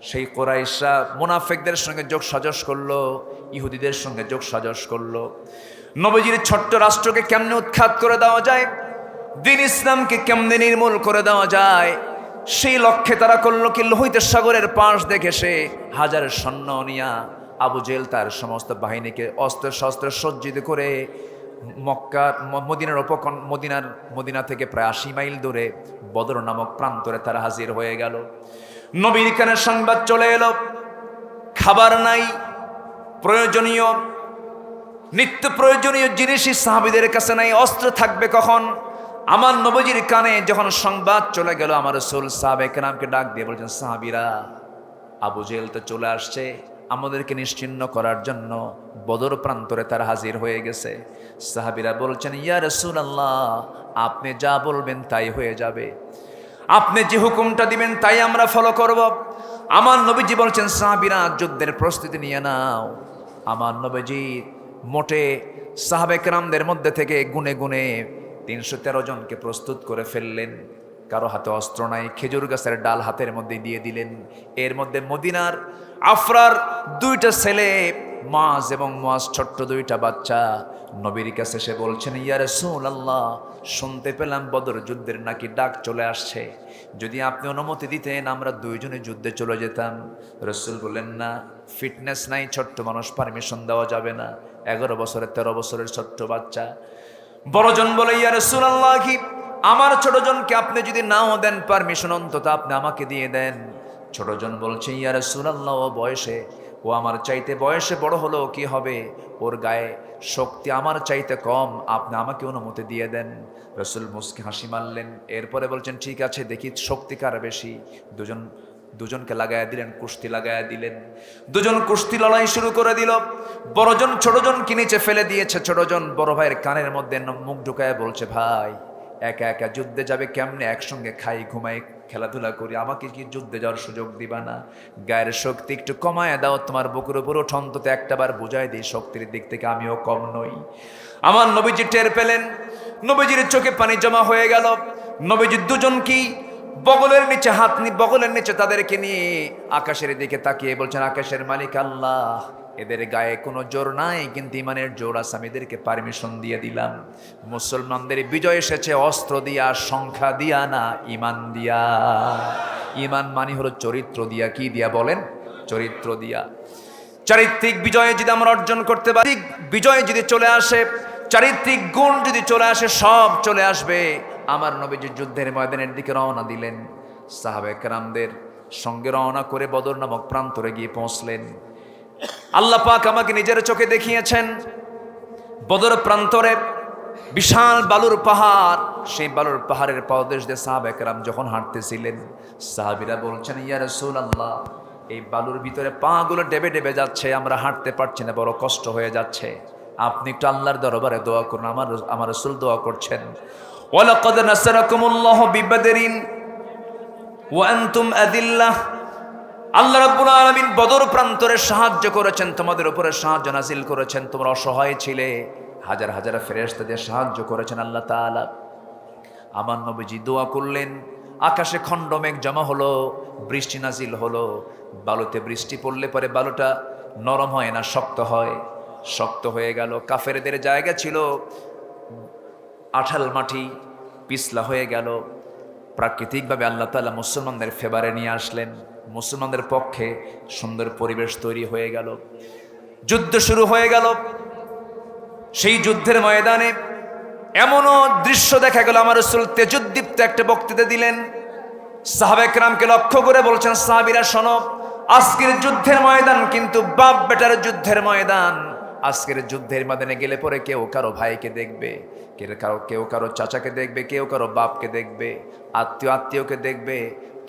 সেই কোরাইশরা মুনাফিকদের সঙ্গে যোগ সাজস করলো, ইহুদিদের সঙ্গে যোগ সাজস করলো। নবীজির ছোট্ট রাষ্ট্রকে কেমনে উৎখাত করে দেওয়া যায়, দ্বীন ইসলামকে কেমনে নির্মূল করে দেওয়া যায়, সেই লক্ষ্যে তারা করলো কি, লোহিত সাগরের পাশ দেখে সে হাজার সৈন্য নিয়া আবু জেহেল তার সমস্ত বাহিনীকে অস্ত্র শস্ত্র সজ্জিত করে মদিনা থেকে প্রায় 80 মাইল দূরে বদর নামক প্রান্তরে তারা হাজির হয়ে গেল। নবীর কানে সংবাদ চলে এলো, খাবার নাই, প্রয়োজনীয় নিত্য প্রয়োজনীয় জিনিসই সাহাবীদের কাছে নাই, অস্ত্র থাকবে কখন? আমার নবীজির কানে যখন সংবাদ চলে গেল, আমার রাসূল সাহাবে কেরামকে ডাক দিয়ে বলছেন, সাহাবীরা, আবু জেহেল তো চলে আসছে আমাদেরকে নিশ্চিহ্ন করার জন্য, বদর প্রান্তরে তারা হাজির হয়ে গেছে। সাহাবীরা বলছেন, ইয়া রাসূলুল্লাহ, আপনি যা বলবেন তাই হয়ে যাবে, আপনি যে হুকুমটা দিবেন তাই আমরা ফলো করব। আমার নবীজি বলছেন, সাহাবীরা যুদ্ধের প্রস্তুতি নিয়ে নাও। আমার নবীজি মোটে সাহাবে কেরামদের মধ্যে থেকে গুনে গুনে 313 জনকে প্রস্তুত করে ফেললেন। কারো হাতে অস্ত্র নাই, খেজুর গাছের ডাল হাতের মধ্যে দিয়ে দিলেন। এর মধ্যে মদিনার আফরার 2টা ছেলে, মাজ এবং মুয়াজ, ছোট্ট 2টা বাচ্চা নবীর কাছে এসে বলছেন, ইয়া রাসূলুল্লাহ, শুনতে পেলাম বদর যুদ্ধের নাকি ডাক চলে আসছে, যদি আপনি অনুমতি দিতেন আমরা 2 জনে যুদ্ধে চলে যেতাম। রাসূল বললেন, না, ফিটনেস নাই, ছোট্ট মানুষ, পারমিশন দেওয়া যাবে না। 11 বছরের 13 বছরের ছোট্ট বাচ্চা। বড়জন বলে, ইয়া রাসূলুল্লাহ, কি আমার ছোটজনকে আপনি যদি নাও দেন পারমিশন, অন্তত আপনি আমাকে দিয়ে দেন। ছোটজন বলছে, ইয়া রাসূলুল্লাহ, ও আমার চাইতে বয়সে বড় হলো কি হবে, ওর গায়ে শক্তি আমার চাইতে কম, আপনি আমাকে অনুমতি দিয়ে দেন। রাসূল মুস্কি হাসি মারলেন, এরপরে বলছেন, ঠিক আছে, দেখি শক্তি কার বেশি। দুজনকে লাগায়া দিলেন, কুস্তি লাগায়া দিলেন। 2 জন কুস্তি লড়াই শুরু করে দিল। বড়জন ছোটজনকে নিচে ফেলে দিয়েছে। ছোটজন বড় ভাইয়ের কানের মধ্যে মুখ ঢুকায় বলছে, ভাই, একা একা যুদ্ধে যাবে কেমনে? একসঙ্গে খাই, ঘুমাই, খেলাধুলা করি, আমাকে কি যুদ্ধে যাওয়ার সুযোগ দিবা না? গায়ের শক্তি একটু কমায় দাও, তোমার বুকের উপর ওঠ, অন্তত একটাবার বুঝাই দিই শক্তির দিক থেকে আমিও কম নই। আমার নবীজি টের পেলেন, নবীজির চোখে পানি জমা হয়ে গেল। নবীজি 2 জনকেই বগলের নিচে বগলের নিচে তাদেরকে নিয়ে আকাশের দিকে তাকিয়ে বলছেন, আকাশের মালিক আল্লাহ, এদের গায়ে কোনো জোর নাই, কিন্তু ইমানের জোর আছে, আমি এদেরকে পারমিশন দিয়ে দিলাম। মুসলমানদের বিজয় এসেছে অস্ত্র দিয়া, সংখ্যা দিয়া না, ইমান দিয়া। ইমান মানে হলো চরিত্র দিয়া। কি দিয়া বলেন? চরিত্র দিয়া। চারিত্রিক বিজয় যদি আমরা অর্জন করতে পারি, বিজয় যদি চলে আসে, চারিত্রিক গুণ যদি চলে আসে, সব চলে আসবে। আমার নবীজি যুদ্ধের ময়দানের দিকে রওনা দিলেন। সাহাবে কেরামদের সঙ্গে রওনা করে বদর নামক প্রান্তরে গিয়ে পৌঁছলেন। আল্লাহ পাক আমাকে নিজের চোখে দেখিয়েছেন বদর প্রান্তরে বিশাল বালুর পাহাড়। সেই বালুর পাহাড়ের পাদদেশ দিয়ে সাহাবে কেরাম যখন হাঁটতেছিলেন, সাহাবীরা বলছেন, ইয়া রাসূলুল্লাহ, এই বালুর ভিতরে পাগুলো ডেবে ডেবে যাচ্ছে, আমরা হাঁটতে পারছি না, বড় কষ্ট হয়ে যাচ্ছে। আপনি একটু আল্লাহর দরবারে দোয়া করুন। আমার রাসূল দোয়া করছেন, ওয়ালাকাদ নাসারাকুমুল্লাহু বিবাদরিন ওয়া আনতুম আদিল্লাহ। আল্লাহ রাব্বুল আলামিন বদর প্রান্তরে সাহায্য করেছেন, তোমাদের উপরে সাহায্য নাযিল করেছেন। তোমরা অসহায় ছিলে, হাজার হাজার ফেরেশতা দিয়ে সাহায্য করেছেন আল্লাহ তাআলা। আমার নবীজি দোয়া করলেন, আকাশে খণ্ডমেঘ জমা হলো, বৃষ্টি নাজিল হলো। বালুতে বৃষ্টি পড়লে পরে বালুটা নরম হয় না, শক্ত হয়। শক্ত হয়ে গেল। কাফেরদের জায়গা ছিল আঠাল মাটি, পিছলা হয়ে গেল। প্রাকৃতিকভাবে আল্লাহ তাআলা মুসলমানদের ফেভারে নিয়ে আসলেন। মুসলমানদের পক্ষে সুন্দর পরিবেশ তৈরি হয়ে গেল। যুদ্ধ শুরু হয়ে গেল। সেই যুদ্ধের ময়দানে এমনও দৃশ্য দেখা গেল, আমার রাসূল তেজোদ্দীপ্ত একটা বক্তৃতা দিলেন। সাহাবা একরামকে লক্ষ্য করে বলছেন, সাহাবীরা শোনো, আজকের যুদ্ধের ময়দান কিন্তু বাপ বেটার যুদ্ধের ময়দান। আজকের যুদ্ধের ময়দানে গেলে পরে কেউ কারো ভাইকে দেখবে, কেউ কারো চাচাকে দেখবে, কেউ কারো বাপকে দেখবে, আত্মীয়কে দেখবে।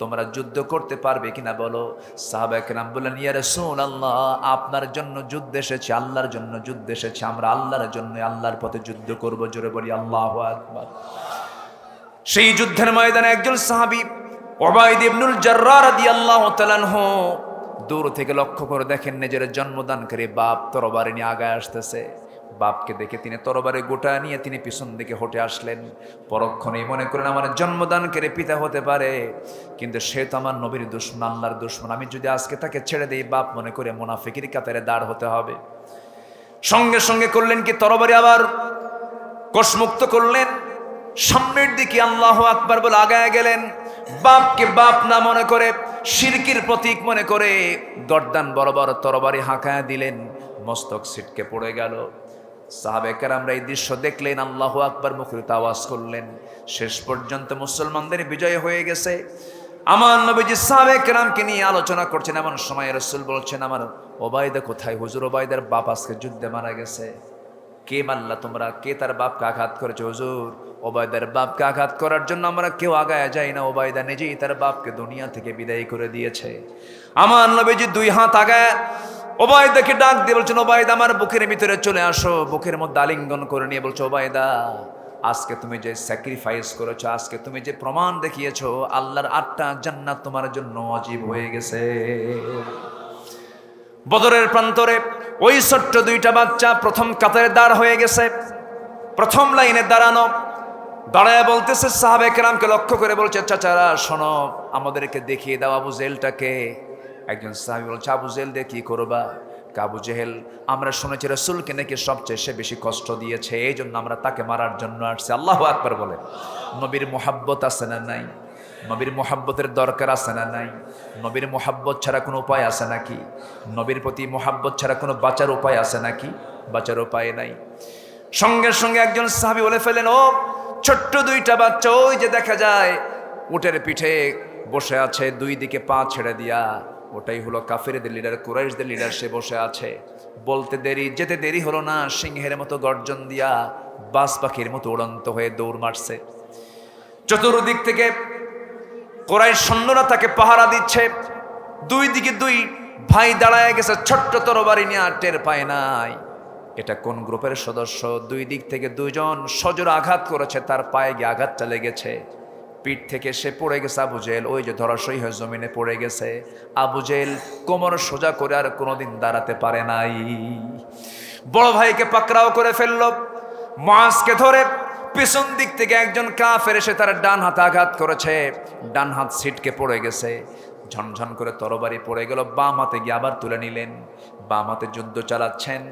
তোমরা যুদ্ধ করতে পারবে কিনা বলো? সাহাবা একরাম বললেন, ইয়া রাসূলুল্লাহ, আপনার জন্য যুদ্ধ এসেছে, আল্লাহর জন্য যুদ্ধ এসেছে। আমরা আল্লাহর জন্য, আল্লাহর পথে যুদ্ধ করব। জোরে বলি আল্লাহু আকবার। সেই যুদ্ধের ময়দানে একজন সাহাবী উবাইদ ইবনুল জাররাহ রাদিয়াল্লাহু তাআলা আনহু দূর থেকে লক্ষ্য করে দেখেন, নিজের জন্মদানকারী বাপ তরবারি নিয়ে আগায় আসতেছে। বাপকে দেখে তিনি তরবারি গোটা নিয়ে তিনি পিছন দিকে হটে আসলেন। পরক্ষণেই মনে করেন, আমার জন্মদানকারী পিতা হতে পারে, কিন্তু সে তো আমার নবীর দুশমন, আল্লাহর দুশমন। আমি যদি আজকে তাকে ছেড়ে দেই, বাপ মনে করে মুনাফিকের কাতারে দাঁড় হতে হবে। সঙ্গে সঙ্গে করলেন কি, তরবারি আবার কোষমুক্ত করলেন, সামনের দিকে আল্লাহু আকবার বলে আগায় গেলেন। বাপকে বাপ না মনে করে, শিরকির প্রতীক মনে করে গর্দান বরাবর তরবারি হাঁকায় দিলেন। মস্তক ছিটকে পড়ে গেল। সাহাবে কেরামরা এই দৃশ্য দেখলেন, আল্লাহু আকবার মুখরিত আওয়াজ করলেন। শেষ পর্যন্ত মুসলমানদের বিজয় হয়ে গেছে। আমার নবীজি সাহাবে কেরামকে নিয়ে আলোচনা করছেন। এমন সময় রাসূল বলছেন, আমার ওবায়দা কোথায়? হুজুর, ওবায়দার বাপ আজকে যুদ্ধে মারা গেছে। কে মারলা তোমরা? কে তার বাপকে আঘাত করেছে? হুজুর, ওবায়দার বাপকে আঘাত করার জন্য আমরা কেউ আগায় যাই না। ওবায়দা নিজেই তার বাপকে দুনিয়া থেকে বিদায় করে দিয়েছে। আমার নবীজি দুই হাত আগায় ওবায়দাকে ডাক দিয়ে বলছেন, ওবায়দা, আমার বুকের ভিতরে চলে আসো। বুকের মধ্যে আলিঙ্গন করে নিয়ে বলছে, ওবায়দা, আজকে তুমি যে স্যাক্রিফাইস করেছো, আজকে তুমি যে প্রমাণ দেখিয়েছো, আল্লাহর 8টা জান্নাত তোমার জন্য ওয়াজিব হয়ে গেছে। বদরের প্রান্তরে ওই ছোট্ট 2টা বাচ্চা প্রথম কাতারে দাঁড় হয়ে গেছে, প্রথম লাইনে দাঁড়ানো। দাঁড়ায় বলতেছে, সাহাবে কেরামকে লক্ষ্য করে বলছে, চাচারা শোনো, আমাদেরকে দেখিয়ে দাও আবু জেহেলটাকে। একজন সাহাবী বলছে, আবু জেহেল দিয়ে কি করবা? আবু জেহেল, আমরা শুনেছি রাসূলকে নাকি সবচেয়ে সে বেশি কষ্ট দিয়েছে, এই জন্য আমরা তাকে মারার জন্য আসছি। আল্লাহু আকবার বলে। নবীর মোহাব্বত আছে না নাই? নবীর মোহাব্বতের দরকার আছে না নাই? নবীর মোহাব্বত ছাড়া কোনো উপায় আছে নাকি? নবীর প্রতি মোহাব্বত ছাড়া কোনো বাঁচার উপায় আছে নাকি? বাঁচার উপায় নাই। সঙ্গে সঙ্গে একজন সাহাবী বলে ফেলেন, ও ছোট্ট 2টা বাচ্চা, ওই যে দেখা যায় উটের পিঠে বসে আছে, 2 দিকে পা ছেড়ে দিয়া, ওটাই হলো কাফেরদের লিডার, কুরাইশদের লিডার। সে বসে আছে। বলতে যেতে দেরি হলো না, সিংহের মতো গর্জন দিয়া বাজ পাখির মতো উড়ন্ত হয়ে দৌড় মারছে। চতুর্দিক থেকে কুরাইশ সৈন্যরা তাকে পাহারা দিচ্ছে। 2 দিকে 2 ভাই দাঁড়ায় গেছে, ছোট্ট তরবারি নিয়ে, আর টের পায় নাই এটা কোন গ্রুপের সদস্য। 2 দিক থেকে 2 জন সজোর আঘাত করেছে, তার পায়ে গিয়ে আঘাতটা লেগেছে। পিঠ থেকে সে পড়ে গেছে। আবু জেহেল ওই যে ধরাশয়ী হয়ে জমিনে পড়ে গেছে। আবু জেহেল কোমর সোজা করে আর কোনোদিন দাঁড়াতে পারে নাই। বড় ভাইকে পাকড়াও করে ফেললো। মুআজকে ধরে পিছন দিক থেকে একজন কাফের এসে তার ডান হাতে আঘাত করেছে। ডান হাত ছিটকে পড়ে গেছে। ঝনঝন করে তরবারি পড়ে গেল। বাম হাতে গিয়ে আবার তুলে নিলেন। বাম হাতে যুদ্ধ চালাচ্ছেন,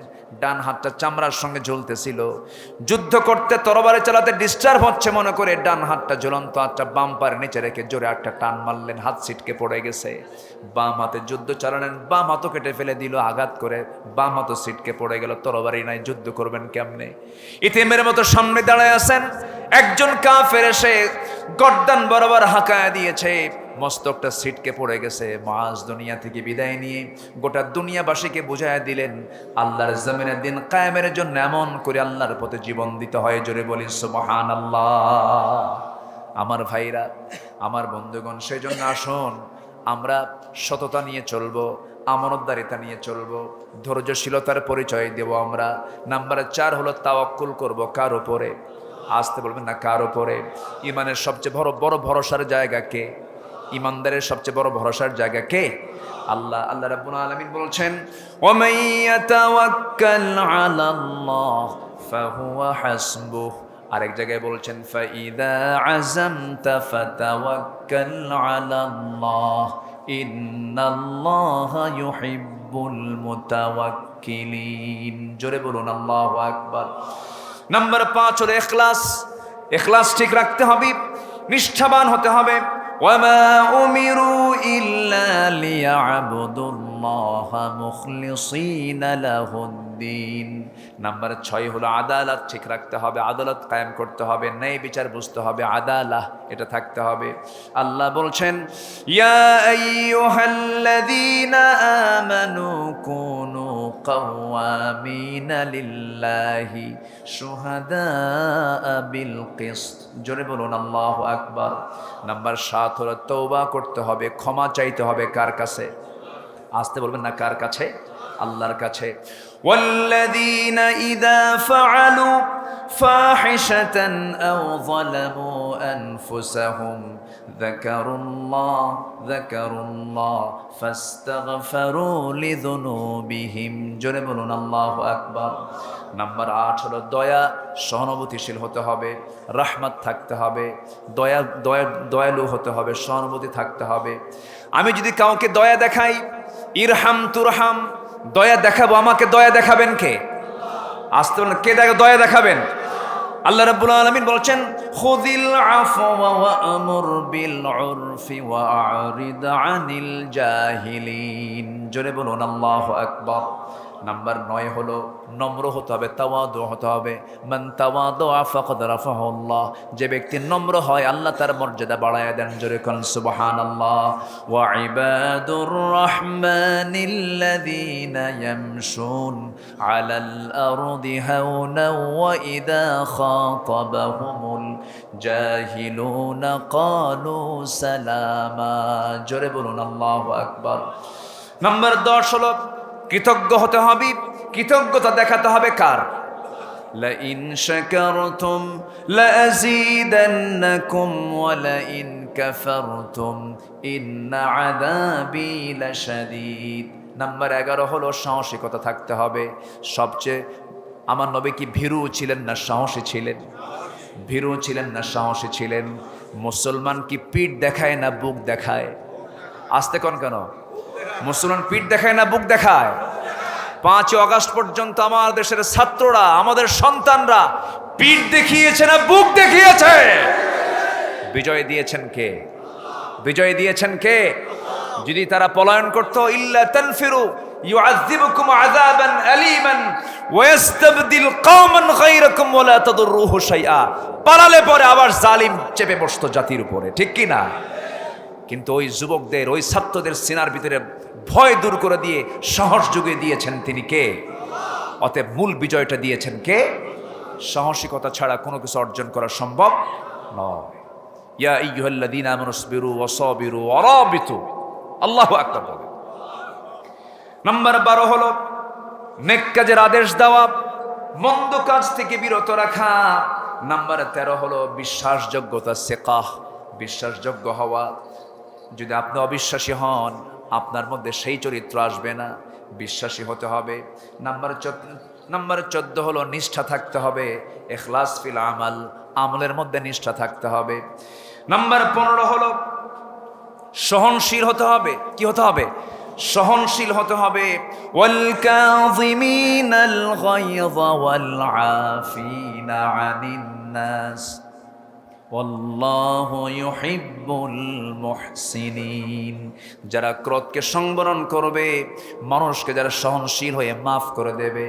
ডান হাতটা চামড়ার সঙ্গে ঝুলতেছিল। যুদ্ধ করতে তরবারি চালাতে ডিস্টার্ব হচ্ছে মনে করে ডান হাতটা ঝুলন্ত হাতটা বাম পায়ের নিচে রেখে জোরে একটা টান মারলেন, হাত ছিটকে পড়ে গেছে। বাম হাতে যুদ্ধ চালালেন, বাম হাতও কেটে ফেলে দিল আঘাত করে, বাম হাতও ছিটকে পড়ে গেল। তরবারি নাই, যুদ্ধ করবেন কেমনে? ইতিমের মতো সামনে দাঁড়ায় আছেন, একজন কাফের এসে গর্দান বরাবর হাঁকায় দিয়েছে, মস্তকটা ছিটকে পড়ে গেছে। মুআজ দুনিয়া থেকে বিদায় নিয়ে গোটা দুনিয়াবাসীকে বুঝায় দিলেন আল্লাহর জমিনের দিন কায়েমের জন্য এমন করে আল্লাহর পথে জীবন দিতে হয়। জোরে বলি সুবহানাল্লাহ। আমার ভাইরা, আমার বন্ধুগণ, সেই জন্য আসুন আমরা সততা নিয়ে চলবো, আমানতদারিতা নিয়ে চলবো, ধৈর্যশীলতার পরিচয় দেব আমরা। নাম্বার 4 হলো তাওয়াক্কুল করব। কার উপরে? আসতে বলবেন না, কার উপরে? ইমানের সবচেয়ে বড় ভরসার জায়গা কে? ইমানদারের সবচেয়ে বড় ভরসার জায়গা কে? আল্লাহ। আল্লাহ রাব্বুল আলামিন বলছেন, ওয়ামান ইয়াতাওয়াক্কাল আলাল্লাহ ফাহুয়া হাসবুহ। আরেক জায়গায় বলছেন, ফাইদা আযামতা ফাতাওয়াক্কাল আলাল্লাহ ইন্নাল্লাহা ইউহিব্বুল মুতাওয়াক্কিলিন। জোরে বলুন আল্লাহু আকবার। নাম্বার 5 হলো ইখলাস। ইখলাস ঠিক রাখতে হবে, নিষ্ঠাবান হতে হবে। ওয়ামা উমিরু ইল্লা লিয়াবুদুল্লাহা মুখলিসিনা লাহুদ্দিন। নাম্বার 6 হলো আদালত ঠিক রাখতে হবে, আদালত কায়েম করতে হবে, ন্যায় বিচার বুঝতে হবে, আদালাহ এটা থাকতে হবে। আল্লাহ বলছেন, ইয়া আইয়ুহাল্লাযীনা আমানু কুনু কাওয়ামিনা লিল্লাহি শুহাদাআ বিল কিসত। জোরে বলুন আল্লাহু আকবার। নাম্বার 7 হলো তওবা করতে হবে, ক্ষমা চাইতে হবে। কার কাছে? আসতে বলবেন না, কার কাছে? আল্লাহর কাছে। ওয়াল্লাযীনা ইযা ফাআলু ফাহিশাতান আও যালামু আনফুসাহুম যাকারুল্লাহ ফাস্তাগফারু লিযুনুবিহিম। জোরে বলুন আল্লাহু আকবার। নাম্বার 8 হলো দয়া, সহানুভূতিশীল হতে হবে, রহমত থাকতে হবে, দয়ালু হতে হবে, সহানুভূতি থাকতে হবে। আমি যদি কাউকে দয়া দেখাই, ইরহাম তুরহাম, দয়া দেখাবো, আমাকে দয়া দেখাবেন কে? আসতে বলেন, কে দয়া দেখাবেন? আল্লাহ রাব্বুল আলামিন বলছেন, খুযিল আফওয়া ওয়া আমুর বিল উরফি ওয়া আরিদ আনিল জাহিলিন। জোরে বলুন আল্লাহু আকবার। নাম্বার 9 হলো নম্র হতে হবে, তাওয়াদু হতে হবে। মান তাওয়াদা ফাকাদ রাফাহুল্লাহ। যে ব্যক্তি নম্র হয় আল্লাহ তার মর্যাদা বাড়ায় দেন। জোরে কোন সুবহানাল্লাহ। ওয়া ইবাদুর রাহমানিল্লাযীনা ইয়ামশুন আলাল আরদি হাওনা ওয়া ইযা খাতাবাহুমুল জাহিলুনা ক্বালু সালামা। জোরে বলুন আল্লাহু আকবার। নাম্বার 10 হলো কৃতজ্ঞ হতে হবে, কৃতজ্ঞতা দেখাতে হবে। কার? লা ইন শাকারতুম লা আযীদান্নাকুম ওয়া লা ইন কাফারতুম ইন্না আযাবি লাশাদীদ। নাম্বার 11 হলো সাহসিকতা থাকতে হবে। সবচেয়ে আমার নবী কি ভীরু ছিলেন না সাহসী ছিলেন? ভীরু ছিলেন না সাহসী ছিলেন? মুসলমান কি পিঠ দেখায় না বুক দেখায়? আসতে কোন কেন? মুসলমান পিঠ দেখায় না বুক দেখায়? 5 আগস্ট পর্যন্ত আমার দেশের ছাত্ররা, আমাদের সন্তানরা পিঠ দেখিয়েছে না বুক দেখিয়েছে? বিজয় দিয়েছেন কে? বিজয় দিয়েছেন কে? যদি তারা পলায়ন করত, ইল্লা তানফিরু ইউআযযিবুকুম আযাবান আলীমান ওয়া ইস্তাবদিল কওমান গায়রাকুম ওয়া লা তাদুররুহু শাইআ। পালালে পরে আবার জালিম চেপে বসতো জাতির উপরে, ঠিক কি না? কিন্তু ওই যুবকদের, ওই ছাত্রদের সিনার ভিতরে ভয় দূর করে দিয়ে সাহস জুগিয়ে দিয়েছেন তিনি কে? অতএব মূল বিজয়টা দিয়েছেন কে? সাহসিকতা ছাড়া কোনো কিছু অর্জন করা সম্ভব নয়। ইয়া আইয়ুহাল্লাযীনা আমানু ইসবিরু ওয়া সাবিরু ওয়া রাবিতু। আল্লাহু আকবার বলেন। নাম্বার 12 হলো নেক কাজের আদেশ দেওয়া, মন্দ কাজ থেকে বিরত রাখা। নাম্বার 13 হলো বিশ্বাসযোগ্যতা, সিকাহ, বিশ্বাসযোগ্য হওয়া। যদি আপনি অবিশ্বাসী হন, আপনার মধ্যে সেই চরিত্র আসবে না, বিশ্বাসী হতে হবে। নাম্বার 14 হলো নিষ্ঠা থাকতে হবে, ইখলাস ফিল আমাল, আমলের মধ্যে নিষ্ঠা থাকতে হবে। নাম্বার 15 হলো সহনশীল হতে হবে। কি হতে হবে? সহনশীল হতে হবে। ওয়াল কাযিমিনাল গায়য ওয়াল আফিনা আনিন নাস ওয়াল্লাহু ইউহিব্বুল মুহসিনিন। যারা ক্রোধকে সংবরণ করবে, মানুষকে যারা সহনশীল হয়ে মাফ করে দেবে,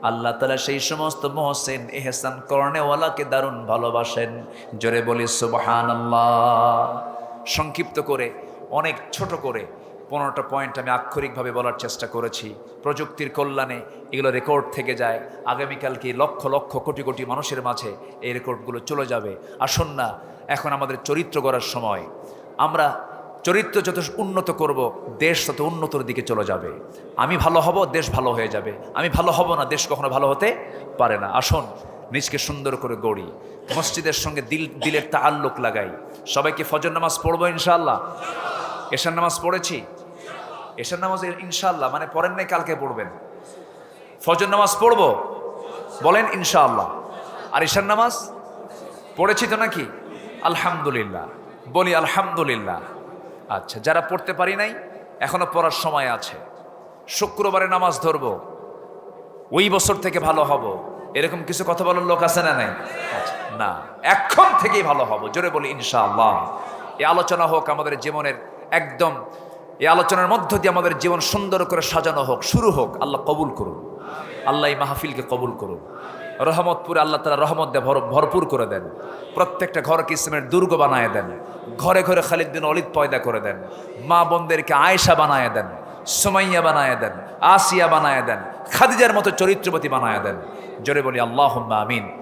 আল্লাহ তাআলা সেই সমস্ত মুহসিন ইহসান করনেওয়ালাকে দারুণ ভালোবাসেন। জোরে বলি সুবহানাল্লাহ। সংক্ষিপ্ত করে, অনেক ছোট করে 15টা পয়েন্ট আমি আক্ষরিকভাবে বলার চেষ্টা করেছি। প্রযুক্তির কল্যাণে এগুলো রেকর্ড থেকে যায়, আগামীকালকে লক্ষ লক্ষ কোটি কোটি মানুষের মাঝে এই রেকর্ডগুলো চলে যাবে। আসুন না, এখন আমাদের চরিত্র গড়ার সময়। আমরা চরিত্র যত উন্নত করব, দেশ তত উন্নতর দিকে চলে যাবে। আমি ভালো হব, দেশ ভালো হয়ে যাবে। আমি ভালো হব না, দেশ কখনো ভালো হতে পারে না। আসুন নিজকে সুন্দর করে গড়ি, মসজিদের সঙ্গে দিলের তাআল্লুক লাগাই। সবাইকে ফজর নামাজ পড়বো ইনশাআল্লাহ। এশার নামাজ পড়েছি, এশার নামাজ ইনশাআল্লাহ মানে পড়েন নাই, কালকে পড়বেন। ফজর নামাজ পড়বো বলেন ইনশাআল্লাহ। আর এশার নামাজ পড়েছি তো নাকি? আলহামদুলিল্লাহ বলি আলহামদুলিল্লাহ। আচ্ছা, যারা পড়তে পারি নাই এখনো পড়ার সময় আছে। শুক্রবারে নামাজ ধরবো, ওই বছর থেকে ভালো হব, এরকম কিছু কথা বলার লোক আছে না নাই? আচ্ছা, না, এখন থেকেই ভালো হব। জোরে বলি ইনশাআল্লাহ। এই আলোচনা হোক আমাদের জীবনের একদম, এই আলোচনার মধ্য দিয়ে আমাদের জীবন সুন্দর করে সাজানো হোক, শুরু হোক। আল্লাহ কবুল করুন, আল্লাহ এই মাহফিলকে কবুল করুন। রহমতপুরে আল্লাহ তাআলা রহমত দিয়ে ভরপুর করে দেন। প্রত্যেকটা ঘরকে ইসলামের দুর্গ বানায় দেন। ঘরে ঘরে খালিদ বিন ওয়ালিদ পয়দা করে দেন। মা বোনদেরকে আয়েশা বানায় দেন, সুমাইয়া বানায় দেন, আসিয়া বানায় দেন, খাদিজার মতো চরিত্রবতী বানায় দেন। জোরে বলি আল্লাহুম্মা আমিন।